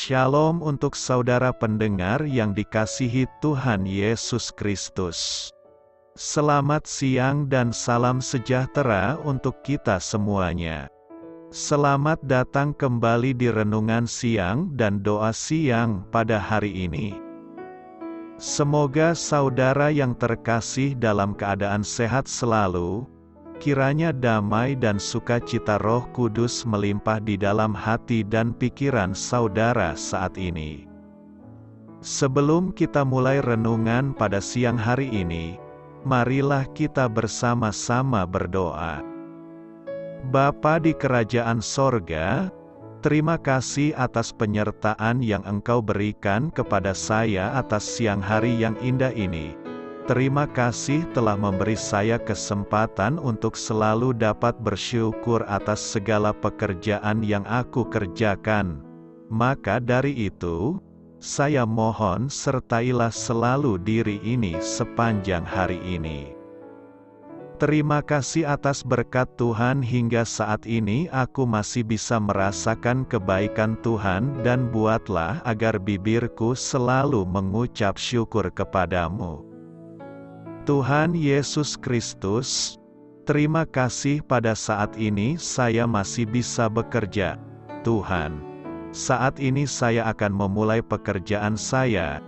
Shalom untuk saudara pendengar yang dikasihi Tuhan Yesus Kristus. Selamat siang dan salam sejahtera untuk kita semuanya. Selamat datang kembali di renungan siang dan doa siang pada hari ini. Semoga saudara yang terkasih dalam keadaan sehat selalu. Kiranya damai dan sukacita Roh Kudus melimpah di dalam hati dan pikiran saudara saat ini. Sebelum kita mulai renungan pada siang hari ini, marilah kita bersama-sama berdoa. Bapa di kerajaan sorga, terima kasih atas penyertaan yang Engkau berikan kepada saya atas siang hari yang indah ini. Terima kasih telah memberi saya kesempatan untuk selalu dapat bersyukur atas segala pekerjaan yang aku kerjakan. Maka dari itu, saya mohon sertailah selalu diri ini sepanjang hari ini. Terima kasih atas berkat Tuhan hingga saat ini aku masih bisa merasakan kebaikan Tuhan dan buatlah agar bibirku selalu mengucap syukur kepadamu. Tuhan Yesus Kristus, terima kasih pada saat ini saya masih bisa bekerja. Tuhan, saat ini saya akan memulai pekerjaan saya.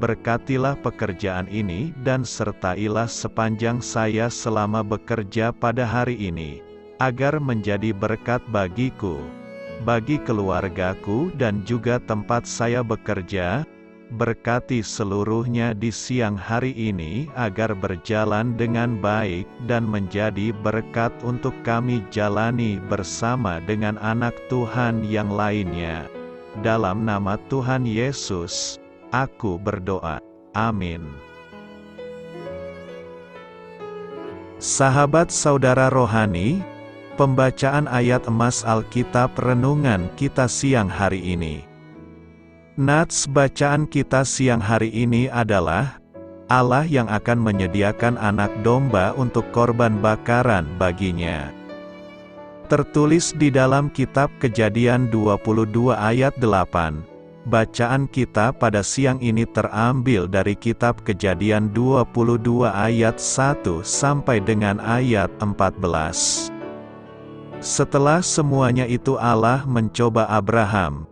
Berkatilah pekerjaan ini dan sertailah sepanjang saya selama bekerja pada hari ini, agar menjadi berkat bagiku, bagi keluargaku dan juga tempat saya bekerja. Berkati seluruhnya di siang hari ini agar berjalan dengan baik dan menjadi berkat untuk kami jalani bersama dengan anak Tuhan yang lainnya. Dalam nama Tuhan Yesus, aku berdoa. Amin. Sahabat saudara rohani, pembacaan ayat emas Alkitab renungan kita siang hari ini. Nats bacaan kita siang hari ini adalah Allah yang akan menyediakan anak domba untuk korban bakaran baginya. Tertulis di dalam kitab Kejadian 22 ayat 8. Bacaan kita pada siang ini terambil dari kitab Kejadian 22 ayat 1 sampai dengan ayat 14. Setelah semuanya itu Allah mencoba Abraham.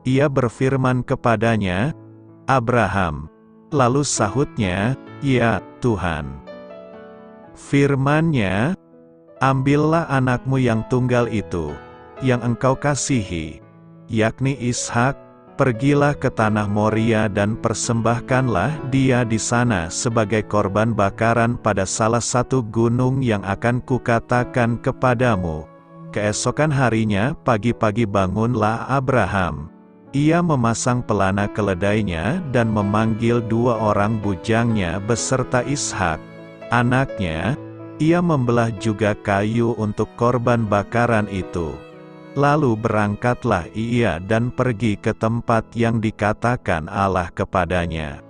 Ia berfirman kepadanya, "Abraham." Lalu sahutnya, "Ya, Tuhan." Firman-Nya, "Ambillah anakmu yang tunggal itu, yang engkau kasihi, yakni Ishak, pergilah ke tanah Moria dan persembahkanlah dia di sana sebagai korban bakaran pada salah satu gunung yang akan kukatakan kepadamu." Keesokan harinya pagi-pagi bangunlah Abraham. Ia memasang pelana keledainya dan memanggil 2 orang bujangnya beserta Ishak, anaknya. Ia membelah juga kayu untuk korban bakaran itu. Lalu berangkatlah ia dan pergi ke tempat yang dikatakan Allah kepadanya.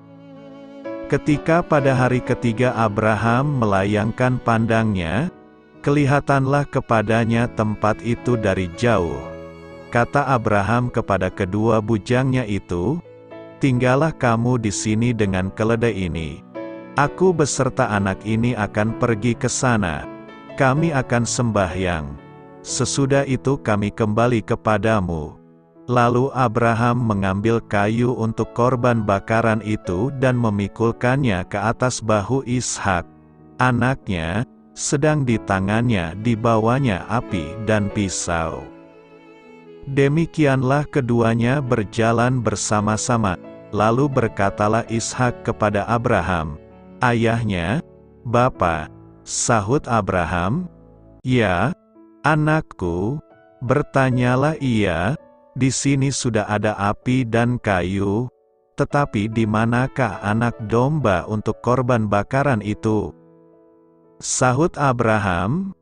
Ketika pada hari ketiga Abraham melayangkan pandangnya, kelihatanlah kepadanya tempat itu dari jauh. Kata Abraham kepada kedua bujangnya itu, "Tinggallah kamu di sini dengan keledai ini. Aku beserta anak ini akan pergi ke sana. Kami akan sembahyang. Sesudah itu kami kembali kepadamu." Lalu Abraham mengambil kayu untuk korban bakaran itu dan memikulkannya ke atas bahu Ishak, anaknya, sedang di tangannya dibawanya api dan pisau. Demikianlah keduanya berjalan bersama-sama. Lalu berkatalah Ishak kepada Abraham, ayahnya, "Bapa." Sahut Abraham, "Ya, anakku." Bertanyalah ia, "Di sini sudah ada api dan kayu, tetapi di manakah anak domba untuk korban bakaran itu?" Sahut Abraham,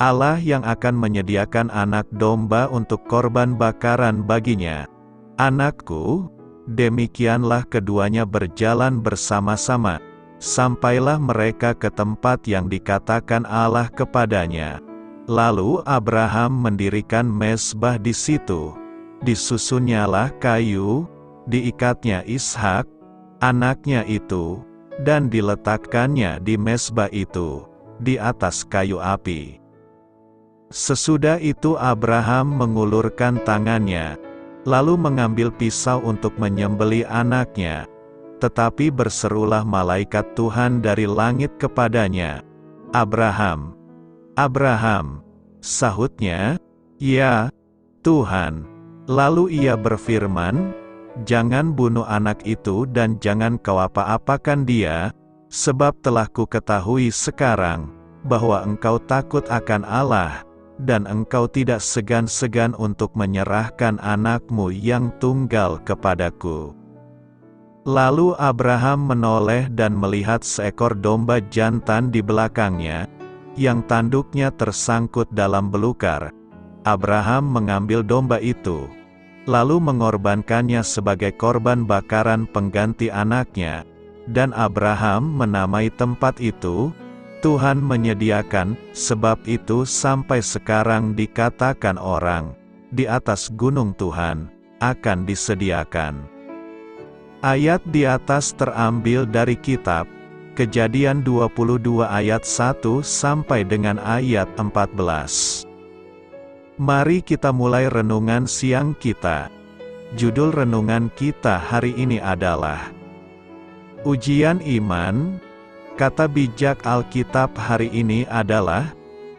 "Allah yang akan menyediakan anak domba untuk korban bakaran baginya." "Anakku." Demikianlah keduanya berjalan bersama-sama, sampailah mereka ke tempat yang dikatakan Allah kepadanya. Lalu Abraham mendirikan mezbah di situ. disusunnyalah kayu, diikatnya Ishak, anaknya itu, dan diletakkannya di mezbah itu, di atas kayu api. Sesudah itu Abraham mengulurkan tangannya, lalu mengambil pisau untuk menyembelih anaknya. Tetapi berserulah malaikat Tuhan dari langit kepadanya, "Abraham, Abraham." Sahutnya, "Ya, Tuhan." Lalu ia berfirman, "Jangan bunuh anak itu dan jangan kau apa-apakan dia, sebab telah ku ketahui sekarang, bahwa engkau takut akan Allah, dan engkau tidak segan-segan untuk menyerahkan anakmu yang tunggal kepadaku." Lalu Abraham menoleh dan melihat seekor domba jantan di belakangnya, yang tanduknya tersangkut dalam belukar. Abraham mengambil domba itu, lalu mengorbankannya sebagai korban bakaran pengganti anaknya, dan Abraham menamai tempat itu, "Tuhan menyediakan." Sebab itu sampai sekarang dikatakan orang, "Di atas gunung Tuhan akan disediakan." Ayat di atas terambil dari kitab Kejadian 22 ayat 1 sampai dengan ayat 14. Mari kita mulai renungan siang kita. Judul renungan kita hari ini adalah Ujian Iman. Kata bijak Alkitab hari ini adalah,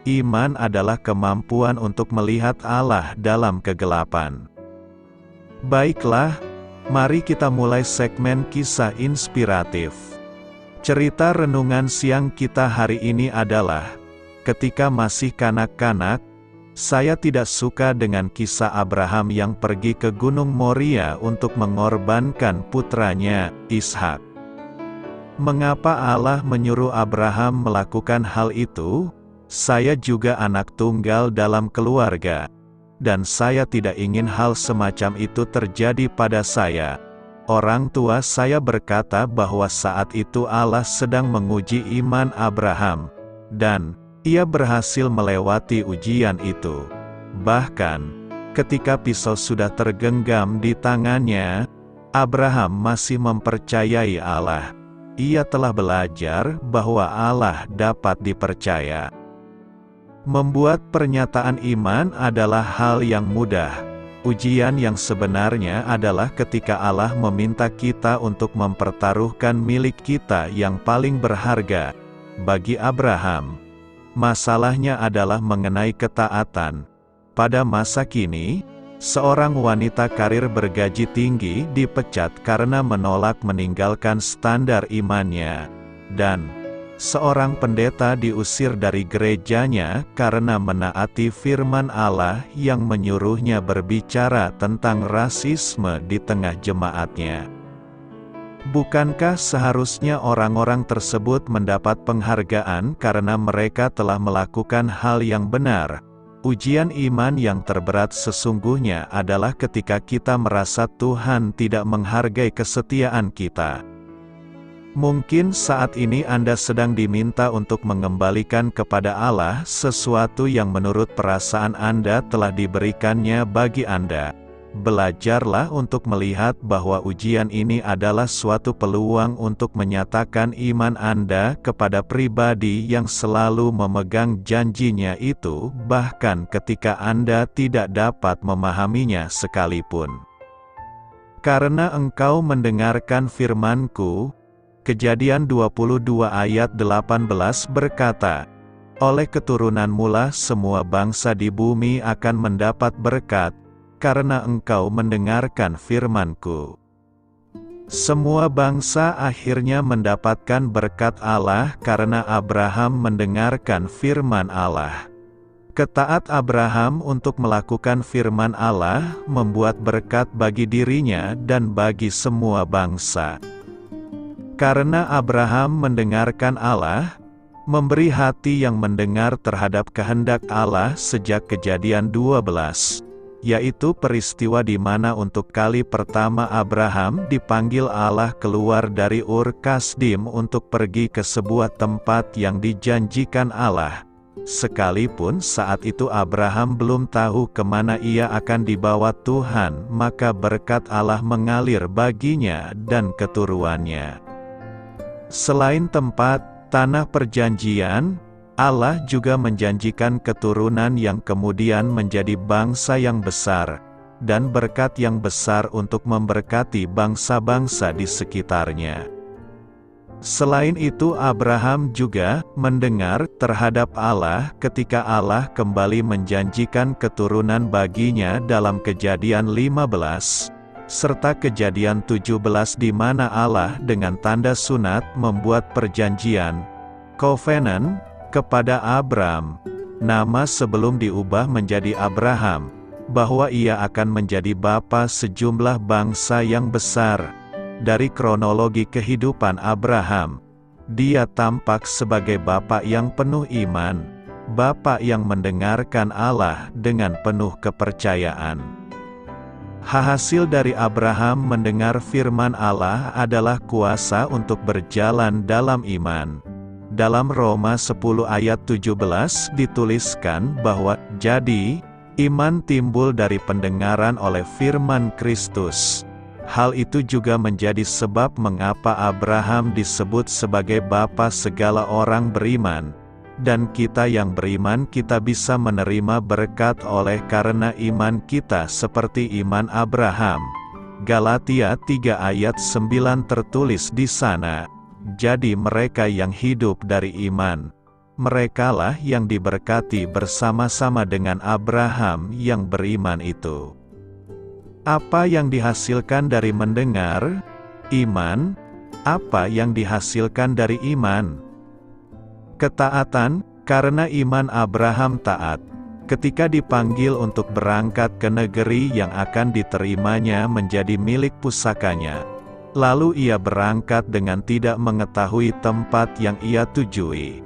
iman adalah kemampuan untuk melihat Allah dalam kegelapan. Baiklah, mari kita mulai segmen kisah inspiratif. Cerita renungan siang kita hari ini adalah, ketika masih kanak-kanak, saya tidak suka dengan kisah Abraham yang pergi ke Gunung Moria untuk mengorbankan putranya, Ishak. Mengapa Allah menyuruh Abraham melakukan hal itu? Saya juga anak tunggal dalam keluarga, dan saya tidak ingin hal semacam itu terjadi pada saya. Orang tua saya berkata bahwa saat itu Allah sedang menguji iman Abraham, dan ia berhasil melewati ujian itu. Bahkan, ketika pisau sudah tergenggam di tangannya, Abraham masih mempercayai Allah. Ia telah belajar bahwa Allah dapat dipercaya. Membuat pernyataan iman adalah hal yang mudah. Ujian yang sebenarnya adalah ketika Allah meminta kita untuk mempertaruhkan milik kita yang paling berharga. Bagi Abraham, masalahnya adalah mengenai ketaatan. Pada masa kini, seorang wanita karir bergaji tinggi dipecat karena menolak meninggalkan standar imannya, dan seorang pendeta diusir dari gerejanya karena menaati firman Allah yang menyuruhnya berbicara tentang rasisme di tengah jemaatnya. Bukankah seharusnya orang-orang tersebut mendapat penghargaan karena mereka telah melakukan hal yang benar? Ujian iman yang terberat sesungguhnya adalah ketika kita merasa Tuhan tidak menghargai kesetiaan kita. Mungkin saat ini Anda sedang diminta untuk mengembalikan kepada Allah sesuatu yang menurut perasaan Anda telah diberikannya bagi Anda. Belajarlah untuk melihat bahwa ujian ini adalah suatu peluang untuk menyatakan iman Anda kepada pribadi yang selalu memegang janjinya itu, bahkan ketika Anda tidak dapat memahaminya sekalipun. Karena engkau mendengarkan firman-Ku, Kejadian 22 ayat 18 berkata, "Oleh keturunanmu lah semua bangsa di bumi akan mendapat berkat, karena engkau mendengarkan firman-Ku." Semua bangsa akhirnya mendapatkan berkat Allah karena Abraham mendengarkan firman Allah. Ketaat Abraham untuk melakukan firman Allah membuat berkat bagi dirinya dan bagi semua bangsa. Karena Abraham mendengarkan Allah, memberi hati yang mendengar terhadap kehendak Allah sejak Kejadian 12, yaitu peristiwa di mana untuk kali pertama Abraham dipanggil Allah keluar dari Ur Kasdim untuk pergi ke sebuah tempat yang dijanjikan Allah. Sekalipun saat itu Abraham belum tahu kemana ia akan dibawa Tuhan, maka berkat Allah mengalir baginya dan keturunannya. Selain tempat, tanah perjanjian, Allah juga menjanjikan keturunan yang kemudian menjadi bangsa yang besar, dan berkat yang besar untuk memberkati bangsa-bangsa di sekitarnya. Selain itu Abraham juga mendengar terhadap Allah ketika Allah kembali menjanjikan keturunan baginya dalam Kejadian 15, serta Kejadian 17 di mana Allah dengan tanda sunat membuat perjanjian, covenant, kepada Abram, nama sebelum diubah menjadi Abraham, bahwa ia akan menjadi bapa sejumlah bangsa yang besar. Dari kronologi kehidupan Abraham, dia tampak sebagai bapa yang penuh iman, bapa yang mendengarkan Allah dengan penuh kepercayaan. Hasil dari Abraham mendengar firman Allah adalah kuasa untuk berjalan dalam iman. Dalam Roma 10 ayat 17 dituliskan bahwa, jadi, iman timbul dari pendengaran oleh firman Kristus. Hal itu juga menjadi sebab mengapa Abraham disebut sebagai bapa segala orang beriman. Dan kita yang beriman kita bisa menerima berkat oleh karena iman kita seperti iman Abraham. Galatia 3 ayat 9 tertulis di sana, jadi mereka yang hidup dari iman, merekalah yang diberkati bersama-sama dengan Abraham yang beriman itu. Apa yang dihasilkan dari mendengar? Iman. Apa yang dihasilkan dari iman? Ketaatan, karena iman Abraham taat. Ketika dipanggil untuk berangkat ke negeri yang akan diterimanya menjadi milik pusakanya. Lalu ia berangkat dengan tidak mengetahui tempat yang ia tujui.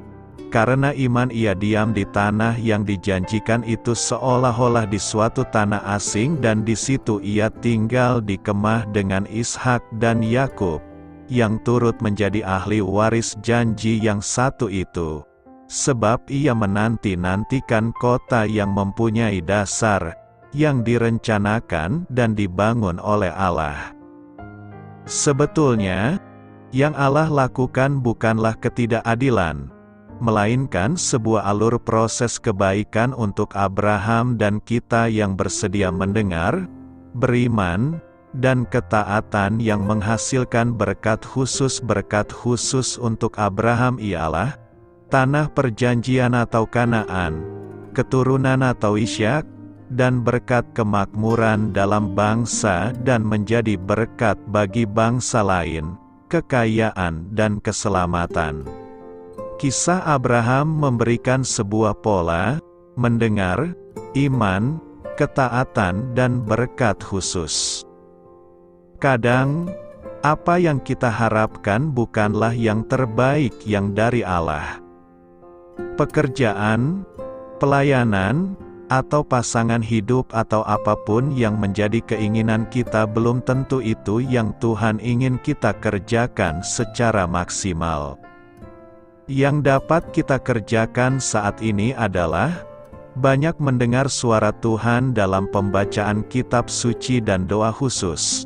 Karena iman ia diam di tanah yang dijanjikan itu seolah-olah di suatu tanah asing dan di situ ia tinggal di kemah dengan Ishak dan Yakub, yang turut menjadi ahli waris janji yang satu itu. Sebab ia menanti-nantikan kota yang mempunyai dasar, yang direncanakan dan dibangun oleh Allah. Sebetulnya, yang Allah lakukan bukanlah ketidakadilan, melainkan sebuah alur proses kebaikan untuk Abraham dan kita yang bersedia mendengar, beriman, dan ketaatan yang menghasilkan berkat khusus. Berkat khusus untuk Abraham ialah tanah perjanjian atau Kanaan, keturunan atau Ishak, dan berkat kemakmuran dalam bangsa dan menjadi berkat bagi bangsa lain, kekayaan dan keselamatan. Kisah Abraham memberikan sebuah pola, mendengar, iman, ketaatan dan berkat khusus. Kadang, apa yang kita harapkan bukanlah yang terbaik yang dari Allah. Pekerjaan, pelayanan, atau pasangan hidup atau apapun yang menjadi keinginan kita belum tentu itu yang Tuhan ingin kita kerjakan secara maksimal. Yang dapat kita kerjakan saat ini adalah banyak mendengar suara Tuhan dalam pembacaan kitab suci dan doa khusus.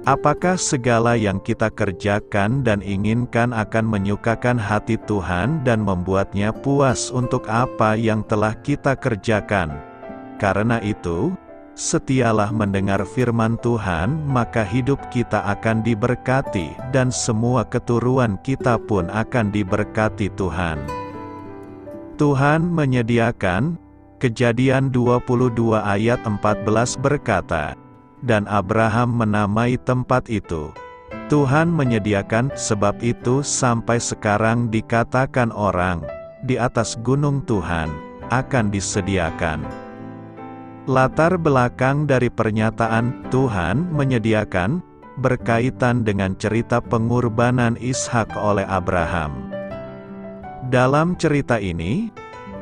Apakah segala yang kita kerjakan dan inginkan akan menyukakan hati Tuhan dan membuatnya puas untuk apa yang telah kita kerjakan? Karena itu, setialah mendengar firman Tuhan, maka hidup kita akan diberkati, dan semua keturunan kita pun akan diberkati Tuhan. Tuhan menyediakan, Kejadian 22 ayat 14 berkata, dan Abraham menamai tempat itu, Tuhan menyediakan, sebab itu sampai sekarang dikatakan orang, di atas gunung Tuhan, akan disediakan. Latar belakang dari pernyataan Tuhan menyediakan berkaitan dengan cerita pengorbanan Ishak oleh Abraham. Dalam cerita ini,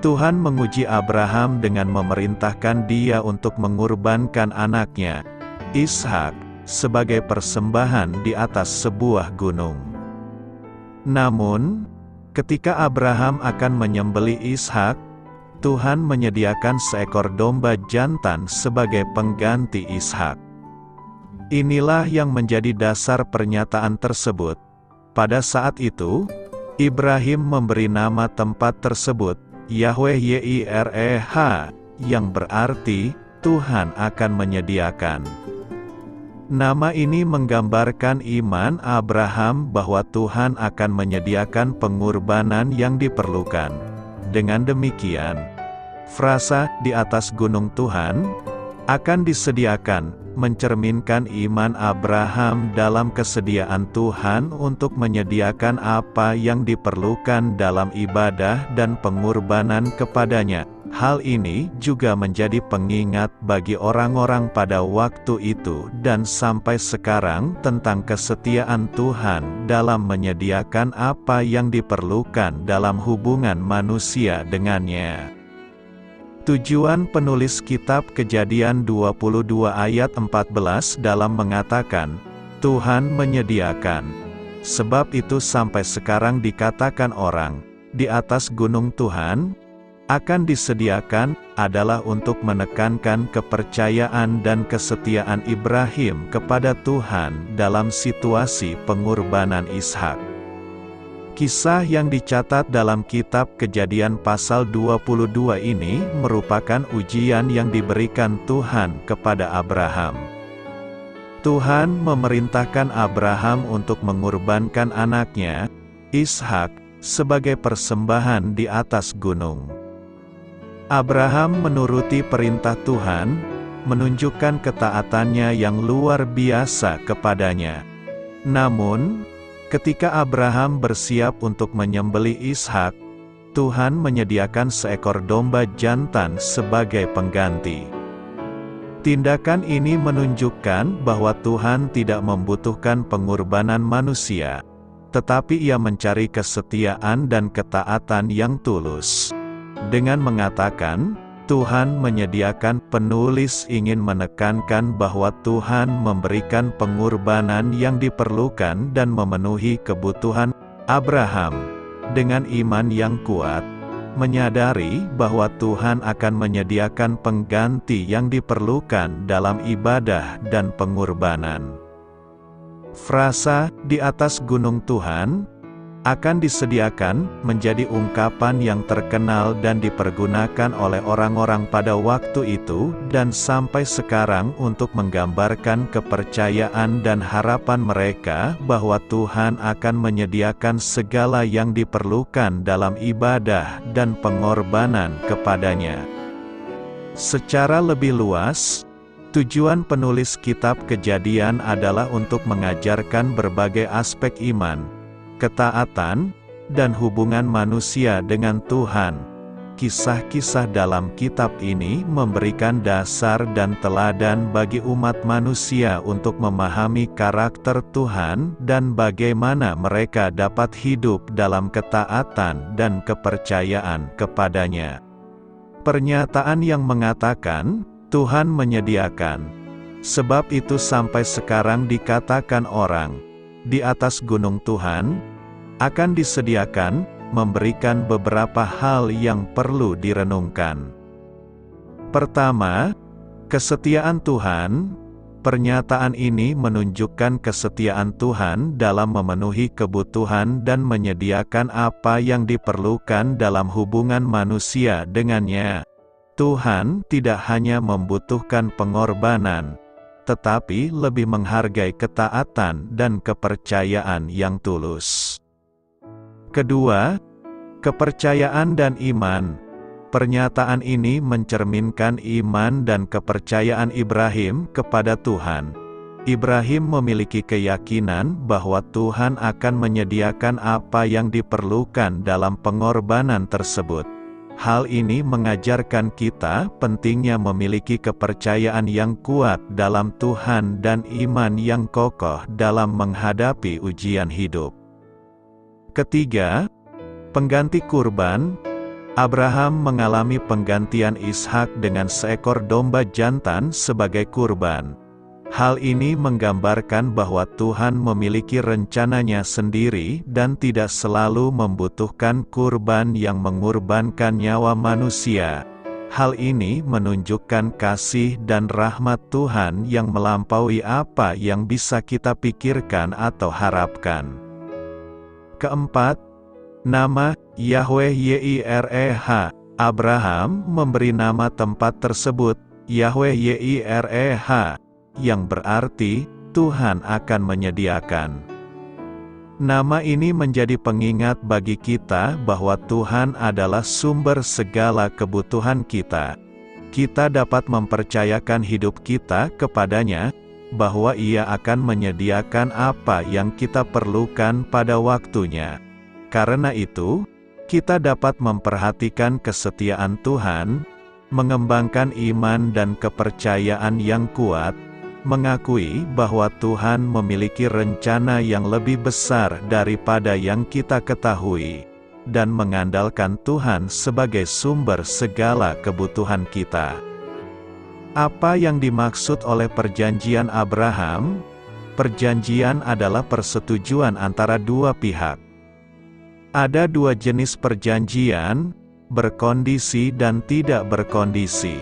Tuhan menguji Abraham dengan memerintahkan dia untuk mengorbankan anaknya, Ishak, sebagai persembahan di atas sebuah gunung. Namun, ketika Abraham akan menyembelih Ishak, Tuhan menyediakan seekor domba jantan sebagai pengganti Ishak. Inilah yang menjadi dasar pernyataan tersebut. Pada saat itu, Ibrahim memberi nama tempat tersebut Yahweh Yireh, yang berarti Tuhan akan menyediakan. Nama ini menggambarkan iman Abraham bahwa Tuhan akan menyediakan pengorbanan yang diperlukan. Dengan demikian, frasa "di atas gunung Tuhan" akan disediakan, mencerminkan iman Abraham dalam kesediaan Tuhan untuk menyediakan apa yang diperlukan dalam ibadah dan pengorbanan kepadanya. Hal ini juga menjadi pengingat bagi orang-orang pada waktu itu dan sampai sekarang tentang kesetiaan Tuhan dalam menyediakan apa yang diperlukan dalam hubungan manusia dengannya. Tujuan penulis kitab Kejadian 22 ayat 14 dalam mengatakan, Tuhan menyediakan. Sebab itu sampai sekarang dikatakan orang, di atas gunung Tuhan, akan disediakan, adalah untuk menekankan kepercayaan dan kesetiaan Ibrahim kepada Tuhan dalam situasi pengorbanan Ishak. Kisah yang dicatat dalam kitab Kejadian pasal 22 ini merupakan ujian yang diberikan Tuhan kepada Abraham. Tuhan memerintahkan Abraham untuk mengorbankan anaknya, Ishak, sebagai persembahan di atas gunung. Abraham menuruti perintah Tuhan, menunjukkan ketaatannya yang luar biasa kepadanya. Namun, ketika Abraham bersiap untuk menyembelih Ishak, Tuhan menyediakan seekor domba jantan sebagai pengganti. Tindakan ini menunjukkan bahwa Tuhan tidak membutuhkan pengorbanan manusia, tetapi Ia mencari kesetiaan dan ketaatan yang tulus. Dengan mengatakan, Tuhan menyediakan, penulis ingin menekankan bahwa Tuhan memberikan pengorbanan yang diperlukan dan memenuhi kebutuhan Abraham. Dengan iman yang kuat, menyadari bahwa Tuhan akan menyediakan pengganti yang diperlukan dalam ibadah dan pengorbanan. Frasa "di atas gunung Tuhan" akan disediakan menjadi ungkapan yang terkenal dan dipergunakan oleh orang-orang pada waktu itu dan sampai sekarang untuk menggambarkan kepercayaan dan harapan mereka bahwa Tuhan akan menyediakan segala yang diperlukan dalam ibadah dan pengorbanan kepadanya. Secara lebih luas, tujuan penulis kitab Kejadian adalah untuk mengajarkan berbagai aspek iman, ketaatan, dan hubungan manusia dengan Tuhan. Kisah-kisah dalam kitab ini memberikan dasar dan teladan bagi umat manusia untuk memahami karakter Tuhan dan bagaimana mereka dapat hidup dalam ketaatan dan kepercayaan kepadanya. Pernyataan yang mengatakan, Tuhan menyediakan. Sebab itu sampai sekarang dikatakan orang, di atas gunung Tuhan, akan disediakan, memberikan beberapa hal yang perlu direnungkan. Pertama, kesetiaan Tuhan. Pernyataan ini menunjukkan kesetiaan Tuhan dalam memenuhi kebutuhan dan menyediakan apa yang diperlukan dalam hubungan manusia dengannya. Tuhan tidak hanya membutuhkan pengorbanan, tetapi lebih menghargai ketaatan dan kepercayaan yang tulus. Kedua, kepercayaan dan iman. Pernyataan ini mencerminkan iman dan kepercayaan Ibrahim kepada Tuhan. Ibrahim memiliki keyakinan bahwa Tuhan akan menyediakan apa yang diperlukan dalam pengorbanan tersebut. Hal ini mengajarkan kita pentingnya memiliki kepercayaan yang kuat dalam Tuhan dan iman yang kokoh dalam menghadapi ujian hidup. Ketiga, pengganti kurban. Abraham mengalami penggantian Ishak dengan seekor domba jantan sebagai kurban. Hal ini menggambarkan bahwa Tuhan memiliki rencananya sendiri dan tidak selalu membutuhkan kurban yang mengorbankan nyawa manusia. Hal ini menunjukkan kasih dan rahmat Tuhan yang melampaui apa yang bisa kita pikirkan atau harapkan. Keempat, nama Yahweh Yireh. Abraham memberi nama tempat tersebut Yahweh Yireh, yang berarti Tuhan akan menyediakan. Nama ini menjadi pengingat bagi kita bahwa Tuhan adalah sumber segala kebutuhan kita. Kita dapat mempercayakan hidup kita kepadanya, bahwa Ia akan menyediakan apa yang kita perlukan pada waktunya. Karena itu, kita dapat memperhatikan kesetiaan Tuhan, mengembangkan iman dan kepercayaan yang kuat, mengakui bahwa Tuhan memiliki rencana yang lebih besar daripada yang kita ketahui, dan mengandalkan Tuhan sebagai sumber segala kebutuhan kita. Apa yang dimaksud oleh perjanjian Abraham? Perjanjian adalah persetujuan antara dua pihak. Ada dua jenis perjanjian, berkondisi dan tidak berkondisi.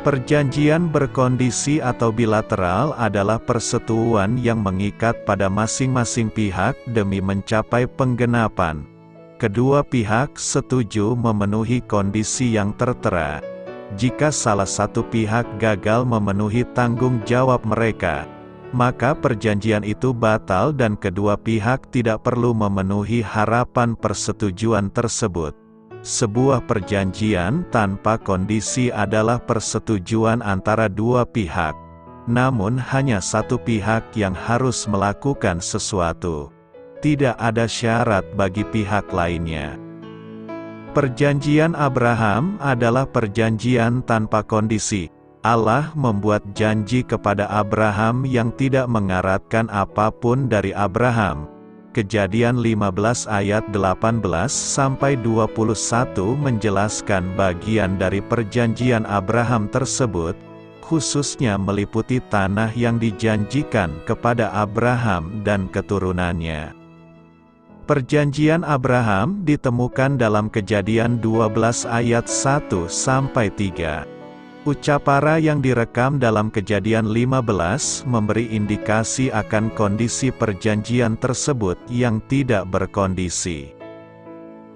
Perjanjian berkondisi atau bilateral adalah persetujuan yang mengikat pada masing-masing pihak demi mencapai penggenapan. Kedua pihak setuju memenuhi kondisi yang tertera. Jika salah satu pihak gagal memenuhi tanggung jawab mereka, maka perjanjian itu batal dan kedua pihak tidak perlu memenuhi harapan persetujuan tersebut. Sebuah perjanjian tanpa kondisi adalah persetujuan antara dua pihak, namun hanya satu pihak yang harus melakukan sesuatu. Tidak ada syarat bagi pihak lainnya. Perjanjian Abraham adalah perjanjian tanpa kondisi. Allah membuat janji kepada Abraham yang tidak mengaratkan apapun dari Abraham. Kejadian 15 ayat 18-21 menjelaskan bagian dari perjanjian Abraham tersebut, khususnya meliputi tanah yang dijanjikan kepada Abraham dan keturunannya. Perjanjian Abraham ditemukan dalam Kejadian 12 ayat 1-3. Ucapara yang direkam dalam Kejadian 15 memberi indikasi akan kondisi perjanjian tersebut yang tidak berkondisi.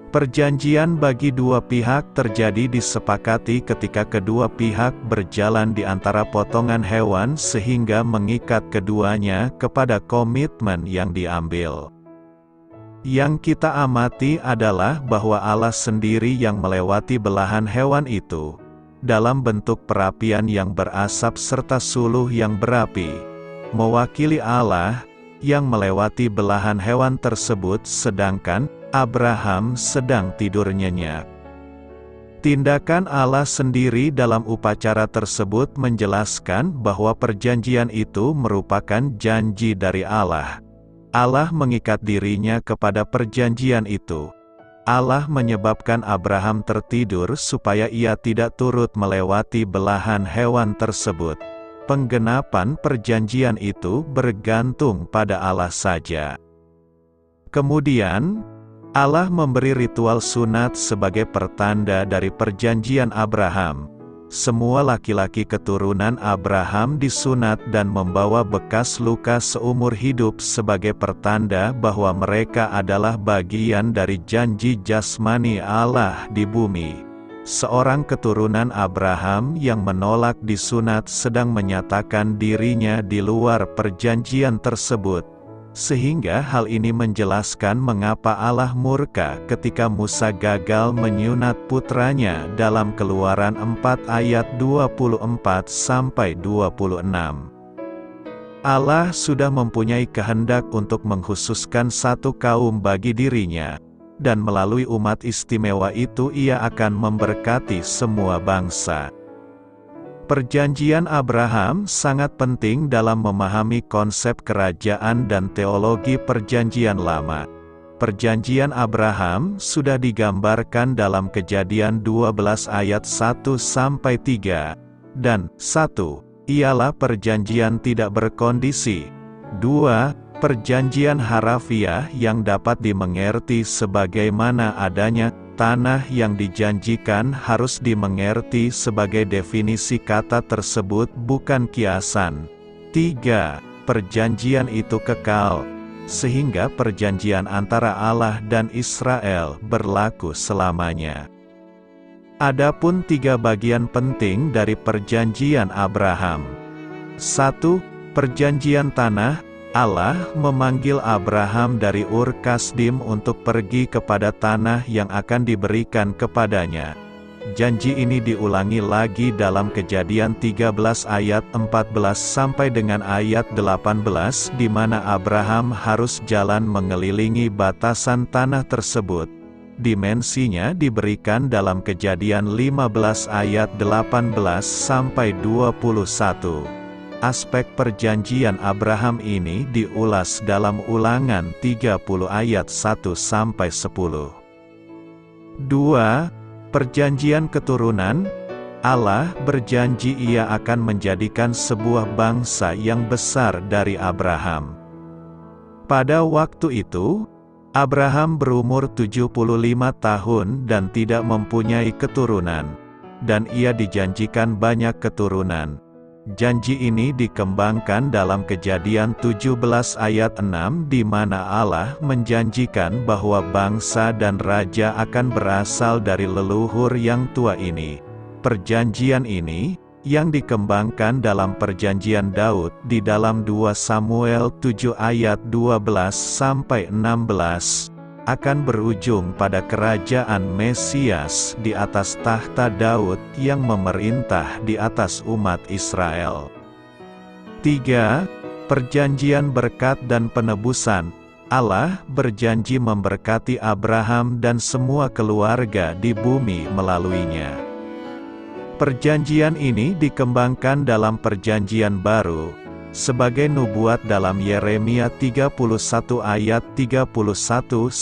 Perjanjian bagi dua pihak terjadi disepakati ketika kedua pihak berjalan di antara potongan hewan sehingga mengikat keduanya kepada komitmen yang diambil. Yang kita amati adalah bahwa Allah sendiri yang melewati belahan hewan itu, dalam bentuk perapian yang berasap serta suluh yang berapi, mewakili Allah, yang melewati belahan hewan tersebut sedangkan Abraham sedang tidur nyenyak. Tindakan Allah sendiri dalam upacara tersebut menjelaskan bahwa perjanjian itu merupakan janji dari Allah. Allah mengikat dirinya kepada perjanjian itu. Allah menyebabkan Abraham tertidur supaya ia tidak turut melewati belahan hewan tersebut. Penggenapan perjanjian itu bergantung pada Allah saja. Kemudian, Allah memberi ritual sunat sebagai pertanda dari perjanjian Abraham. Semua laki-laki keturunan Abraham disunat dan membawa bekas luka seumur hidup sebagai pertanda bahwa mereka adalah bagian dari janji jasmani Allah di bumi. Seorang keturunan Abraham yang menolak disunat sedang menyatakan dirinya di luar perjanjian tersebut. Sehingga hal ini menjelaskan mengapa Allah murka ketika Musa gagal menyunat putranya dalam Keluaran 4 ayat 24-26. Allah sudah mempunyai kehendak untuk mengkhususkan satu kaum bagi dirinya, dan melalui umat istimewa itu Ia akan memberkati semua bangsa. Perjanjian Abraham sangat penting dalam memahami konsep kerajaan dan teologi Perjanjian Lama. Perjanjian Abraham sudah digambarkan dalam Kejadian 12 ayat 1-3, dan 1. ialah perjanjian tidak berkondisi. 2. Perjanjian harafiah yang dapat dimengerti sebagaimana adanya tanah yang dijanjikan harus dimengerti sebagai definisi kata tersebut bukan kiasan. 3. Perjanjian itu kekal, sehingga perjanjian antara Allah dan Israel berlaku selamanya. Adapun 3 bagian penting dari perjanjian Abraham. 1. Perjanjian tanah. Allah memanggil Abraham dari Ur Kasdim untuk pergi kepada tanah yang akan diberikan kepadanya. Janji ini diulangi lagi dalam Kejadian 13 ayat 14 sampai dengan ayat 18 di mana Abraham harus jalan mengelilingi batasan tanah tersebut. Dimensinya diberikan dalam Kejadian 15 ayat 18 sampai 21. Aspek perjanjian Abraham ini diulas dalam Ulangan 30 ayat 1-10. 2. Perjanjian keturunan. Allah berjanji Ia akan menjadikan sebuah bangsa yang besar dari Abraham. Pada waktu itu, Abraham berumur 75 tahun dan tidak mempunyai keturunan, dan ia dijanjikan banyak keturunan. Janji ini dikembangkan dalam Kejadian 17 ayat 6 di mana Allah menjanjikan bahwa bangsa dan raja akan berasal dari leluhur yang tua ini. Perjanjian ini, yang dikembangkan dalam perjanjian Daud di dalam 2 Samuel 7 ayat 12-16, akan berujung pada kerajaan Mesias di atas tahta Daud yang memerintah di atas umat Israel. 3. Perjanjian berkat dan penebusan. Allah berjanji memberkati Abraham dan semua keluarga di bumi melaluinya. Perjanjian ini dikembangkan dalam perjanjian baru, sebagai nubuat dalam Yeremia 31 ayat 31-34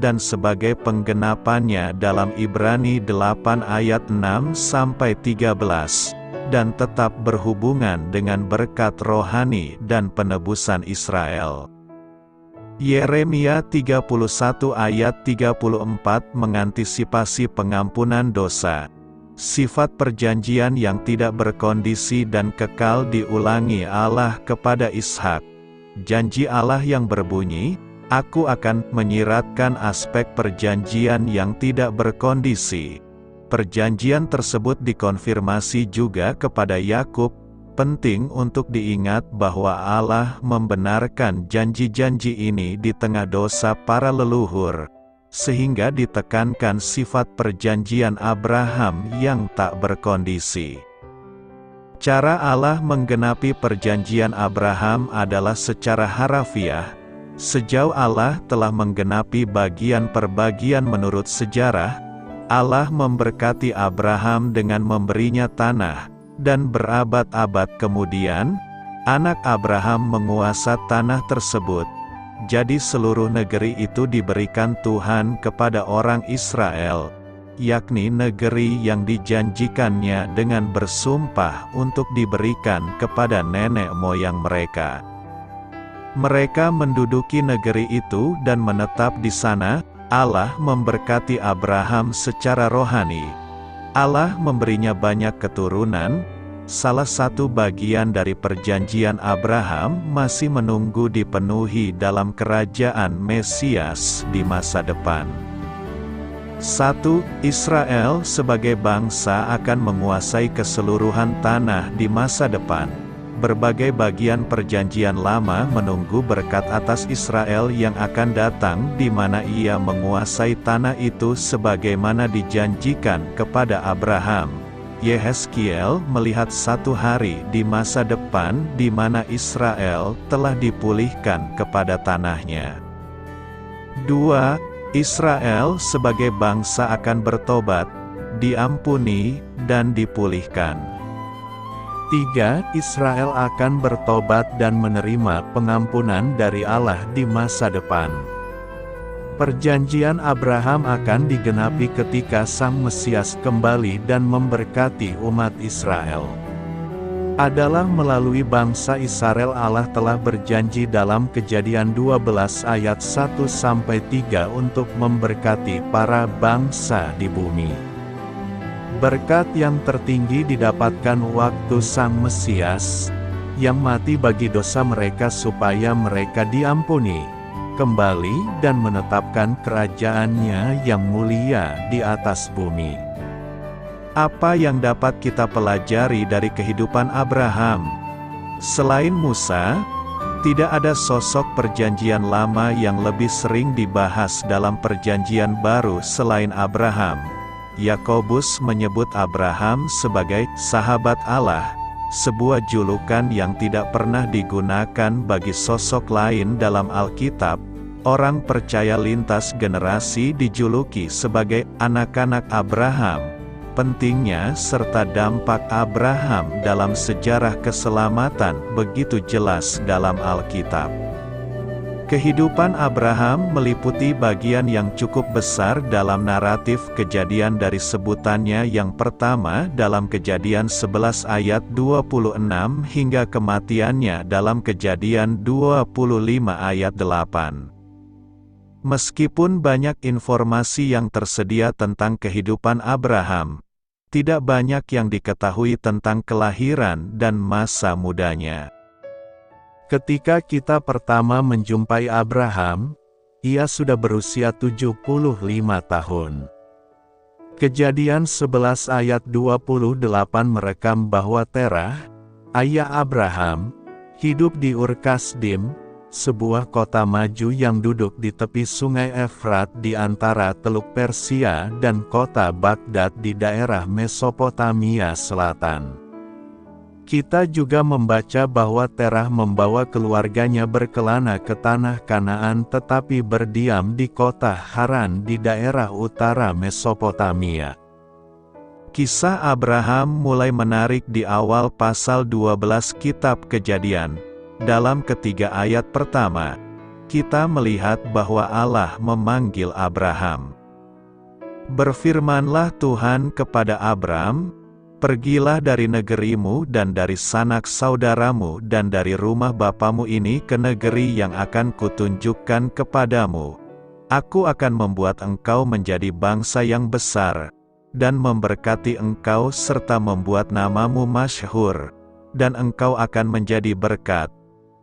dan sebagai penggenapannya dalam Ibrani 8 ayat 6-13, dan tetap berhubungan dengan berkat rohani dan penebusan Israel. Yeremia 31 ayat 34 mengantisipasi pengampunan dosa. Sifat perjanjian yang tidak berkondisi dan kekal diulangi Allah kepada Ishak. Janji Allah yang berbunyi, "Aku akan menyiratkan aspek perjanjian yang tidak berkondisi." Perjanjian tersebut dikonfirmasi juga kepada Yakub. Penting untuk diingat bahwa Allah membenarkan janji-janji ini di tengah dosa para leluhur, sehingga ditekankan sifat perjanjian Abraham yang tak berkondisi. Cara Allah menggenapi perjanjian Abraham adalah secara harafiah. Sejauh Allah telah menggenapi bagian per bagian menurut sejarah, Allah memberkati Abraham dengan memberinya tanah, dan berabad-abad kemudian, anak Abraham menguasai tanah tersebut. Jadi seluruh negeri itu diberikan Tuhan kepada orang Israel, yakni negeri yang dijanjikannya dengan bersumpah untuk diberikan kepada nenek moyang mereka. Mereka menduduki negeri itu dan menetap di sana. Allah memberkati Abraham secara rohani. Allah memberinya banyak keturunan. Salah satu bagian dari perjanjian Abraham masih menunggu dipenuhi dalam kerajaan Mesias di masa depan. 1. Israel sebagai bangsa akan menguasai keseluruhan tanah di masa depan. Berbagai bagian perjanjian lama menunggu berkat atas Israel yang akan datang di mana ia menguasai tanah itu sebagaimana dijanjikan kepada Abraham. Yehezkiel melihat satu hari di masa depan di mana Israel telah dipulihkan kepada tanahnya. 2. Israel sebagai bangsa akan bertobat, diampuni, dan dipulihkan. 3. Israel akan bertobat dan menerima pengampunan dari Allah di masa depan. Perjanjian Abraham akan digenapi ketika Sang Mesias kembali dan memberkati umat Israel. adalah melalui bangsa Israel. Allah telah berjanji dalam Kejadian 12 ayat 1-3 untuk memberkati para bangsa di bumi. Berkat yang tertinggi didapatkan waktu Sang Mesias, yang mati bagi dosa mereka supaya mereka diampuni, kembali dan menetapkan kerajaannya yang mulia di atas bumi. Apa yang dapat kita pelajari dari kehidupan Abraham? Selain Musa, tidak ada sosok Perjanjian Lama yang lebih sering dibahas dalam Perjanjian Baru selain Abraham. Yakobus menyebut Abraham sebagai sahabat Allah, sebuah julukan yang tidak pernah digunakan bagi sosok lain dalam Alkitab. Orang percaya lintas generasi dijuluki sebagai anak-anak Abraham. Pentingnya serta dampak Abraham dalam sejarah keselamatan begitu jelas dalam Alkitab. Kehidupan Abraham meliputi bagian yang cukup besar dalam naratif Kejadian dari sebutannya yang pertama dalam Kejadian 11 ayat 26 hingga kematiannya dalam Kejadian 25 ayat 8. Meskipun banyak informasi yang tersedia tentang kehidupan Abraham, tidak banyak yang diketahui tentang kelahiran dan masa mudanya. Ketika kita pertama menjumpai Abraham, ia sudah berusia 75 tahun. Kejadian 11 ayat 28 merekam bahwa Terah, ayah Abraham, hidup di Ur Kasdim, sebuah kota maju yang duduk di tepi sungai Efrat di antara Teluk Persia dan kota Baghdad di daerah Mesopotamia Selatan. Kita juga membaca bahwa Terah membawa keluarganya berkelana ke tanah Kanaan tetapi berdiam di kota Haran di daerah utara Mesopotamia. Kisah Abraham mulai menarik di awal pasal 12 Kitab Kejadian. Dalam ketiga ayat pertama, kita melihat bahwa Allah memanggil Abraham. Berfirmanlah Tuhan kepada Abram, "Pergilah dari negerimu dan dari sanak saudaramu dan dari rumah bapamu ini ke negeri yang akan kutunjukkan kepadamu. Aku akan membuat engkau menjadi bangsa yang besar, dan memberkati engkau serta membuat namamu masyhur, dan engkau akan menjadi berkat.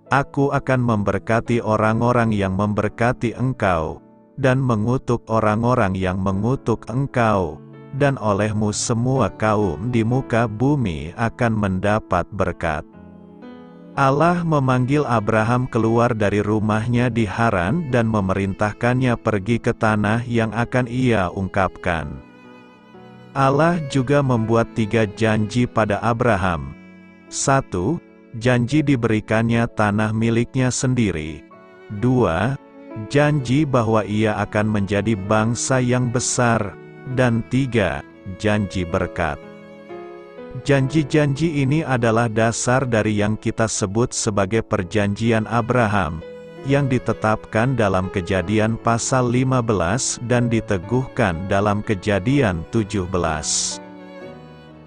Aku akan memberkati orang-orang yang memberkati engkau, dan mengutuk orang-orang yang mengutuk engkau. Dan olehmu semua kaum di muka bumi akan mendapat berkat." Allah memanggil Abraham keluar dari rumahnya di Haran dan memerintahkannya pergi ke tanah yang akan ia ungkapkan. Allah juga membuat 3 janji pada Abraham. 1. Janji diberikannya tanah miliknya sendiri. 2. Janji bahwa ia akan menjadi bangsa yang besar. Dan 3. Janji berkat. Janji-janji ini adalah dasar dari yang kita sebut sebagai Perjanjian Abraham, yang ditetapkan dalam Kejadian pasal 15 dan diteguhkan dalam Kejadian 17.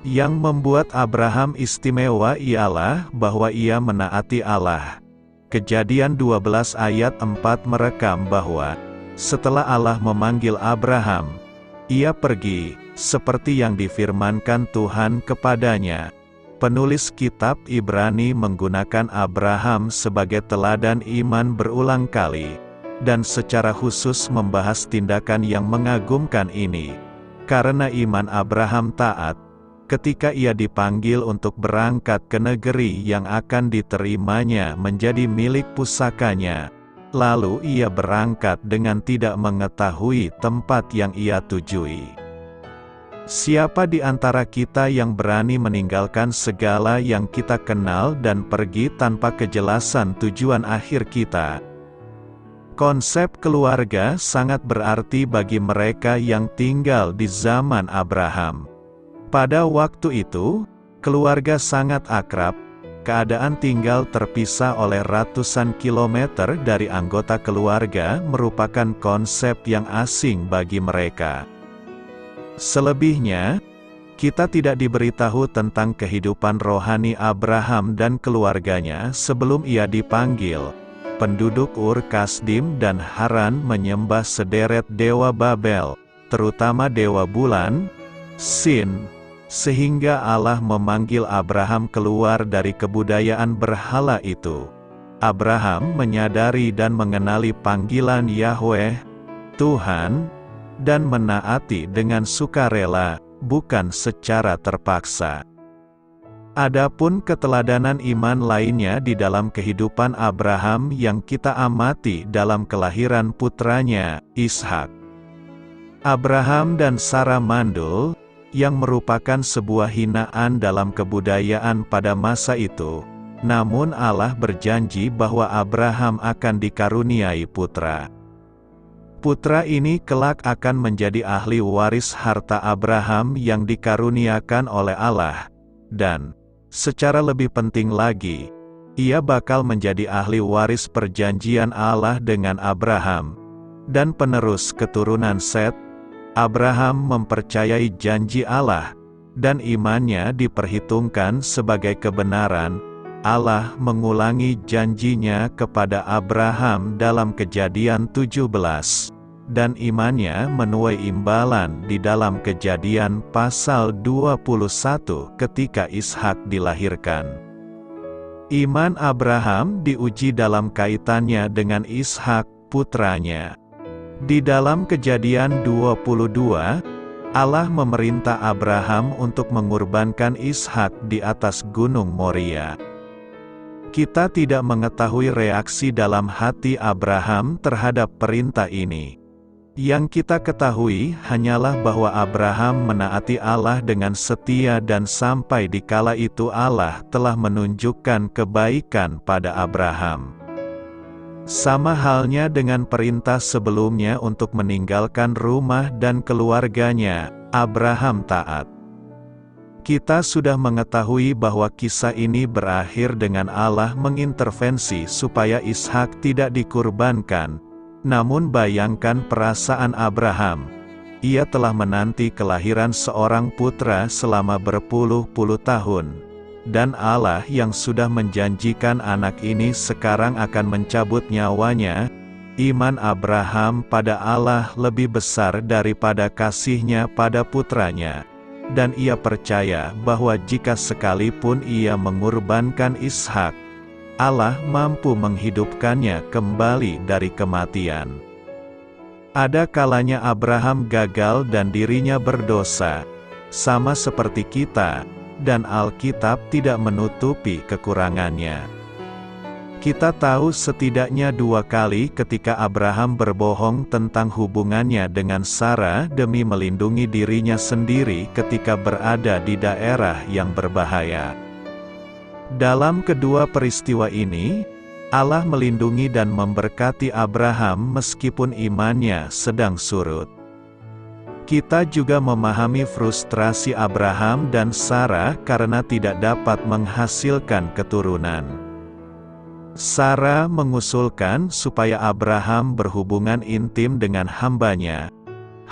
Yang membuat Abraham istimewa ialah bahwa ia menaati Allah. Kejadian 12 ayat 4 merekam bahwa, setelah Allah memanggil Abraham, ia pergi, seperti yang difirmankan Tuhan kepadanya. Penulis kitab Ibrani menggunakan Abraham sebagai teladan iman berulang kali, dan secara khusus membahas tindakan yang mengagumkan ini. Karena iman Abraham taat, ketika ia dipanggil untuk berangkat ke negeri yang akan diterimanya menjadi milik pusakanya, lalu ia berangkat dengan tidak mengetahui tempat yang ia tujui. Siapa di antara kita yang berani meninggalkan segala yang kita kenal dan pergi tanpa kejelasan tujuan akhir kita? Konsep keluarga sangat berarti bagi mereka yang tinggal di zaman Abraham. Pada waktu itu, keluarga sangat akrab. Keadaan tinggal terpisah oleh ratusan kilometer dari anggota keluarga merupakan konsep yang asing bagi mereka. Selebihnya, Kita tidak diberitahu tentang kehidupan rohani Abraham dan keluarganya sebelum ia dipanggil. Penduduk Ur Kasdim dan Haran menyembah sederet dewa Babel, terutama dewa bulan, Sin, sehingga Allah memanggil Abraham keluar dari kebudayaan berhala itu. Abraham menyadari dan mengenali panggilan Yahweh, Tuhan, dan menaati dengan sukarela, bukan secara terpaksa. Adapun keteladanan iman lainnya di dalam kehidupan Abraham yang kita amati dalam kelahiran putranya, Ishak. Abraham dan Sarah mandul, yang merupakan sebuah hinaan dalam kebudayaan pada masa itu, namun Allah berjanji bahwa Abraham akan dikaruniai putra. Putra ini kelak akan menjadi ahli waris harta Abraham yang dikaruniakan oleh Allah, dan, secara lebih penting lagi, ia bakal menjadi ahli waris perjanjian Allah dengan Abraham, dan penerus keturunan Set. Abraham mempercayai janji Allah, dan imannya diperhitungkan sebagai kebenaran. Allah mengulangi janjinya kepada Abraham dalam Kejadian 17, dan imannya menuai imbalan di dalam Kejadian pasal 21 ketika Ishak dilahirkan. Iman Abraham diuji dalam kaitannya dengan Ishak, putranya. Di dalam Kejadian 22, Allah memerintah Abraham untuk mengorbankan Ishak di atas Gunung Moria. Kita tidak mengetahui reaksi dalam hati Abraham terhadap perintah ini. Yang kita ketahui hanyalah bahwa Abraham menaati Allah dengan setia dan sampai di kala itu Allah telah menunjukkan kebaikan pada Abraham. Sama halnya dengan perintah sebelumnya untuk meninggalkan rumah dan keluarganya, Abraham taat. Kita sudah mengetahui bahwa kisah ini berakhir dengan Allah mengintervensi supaya Ishak tidak dikurbankan. Namun bayangkan perasaan Abraham. Ia telah menanti kelahiran seorang putra selama berpuluh-puluh tahun. Dan Allah yang sudah menjanjikan anak ini sekarang akan mencabut nyawanya. Iman Abraham pada Allah lebih besar daripada kasihnya pada putranya. Dan ia percaya bahwa jika sekalipun ia mengorbankan Ishak, Allah mampu menghidupkannya kembali dari kematian. Ada kalanya Abraham gagal dan dirinya berdosa, sama seperti kita, dan Alkitab tidak menutupi kekurangannya. Kita tahu setidaknya 2 kali ketika Abraham berbohong tentang hubungannya dengan Sarah demi melindungi dirinya sendiri ketika berada di daerah yang berbahaya. Dalam kedua peristiwa ini, Allah melindungi dan memberkati Abraham meskipun imannya sedang surut. Kita juga memahami frustrasi Abraham dan Sarah karena tidak dapat menghasilkan keturunan. Sarah mengusulkan supaya Abraham berhubungan intim dengan hambanya,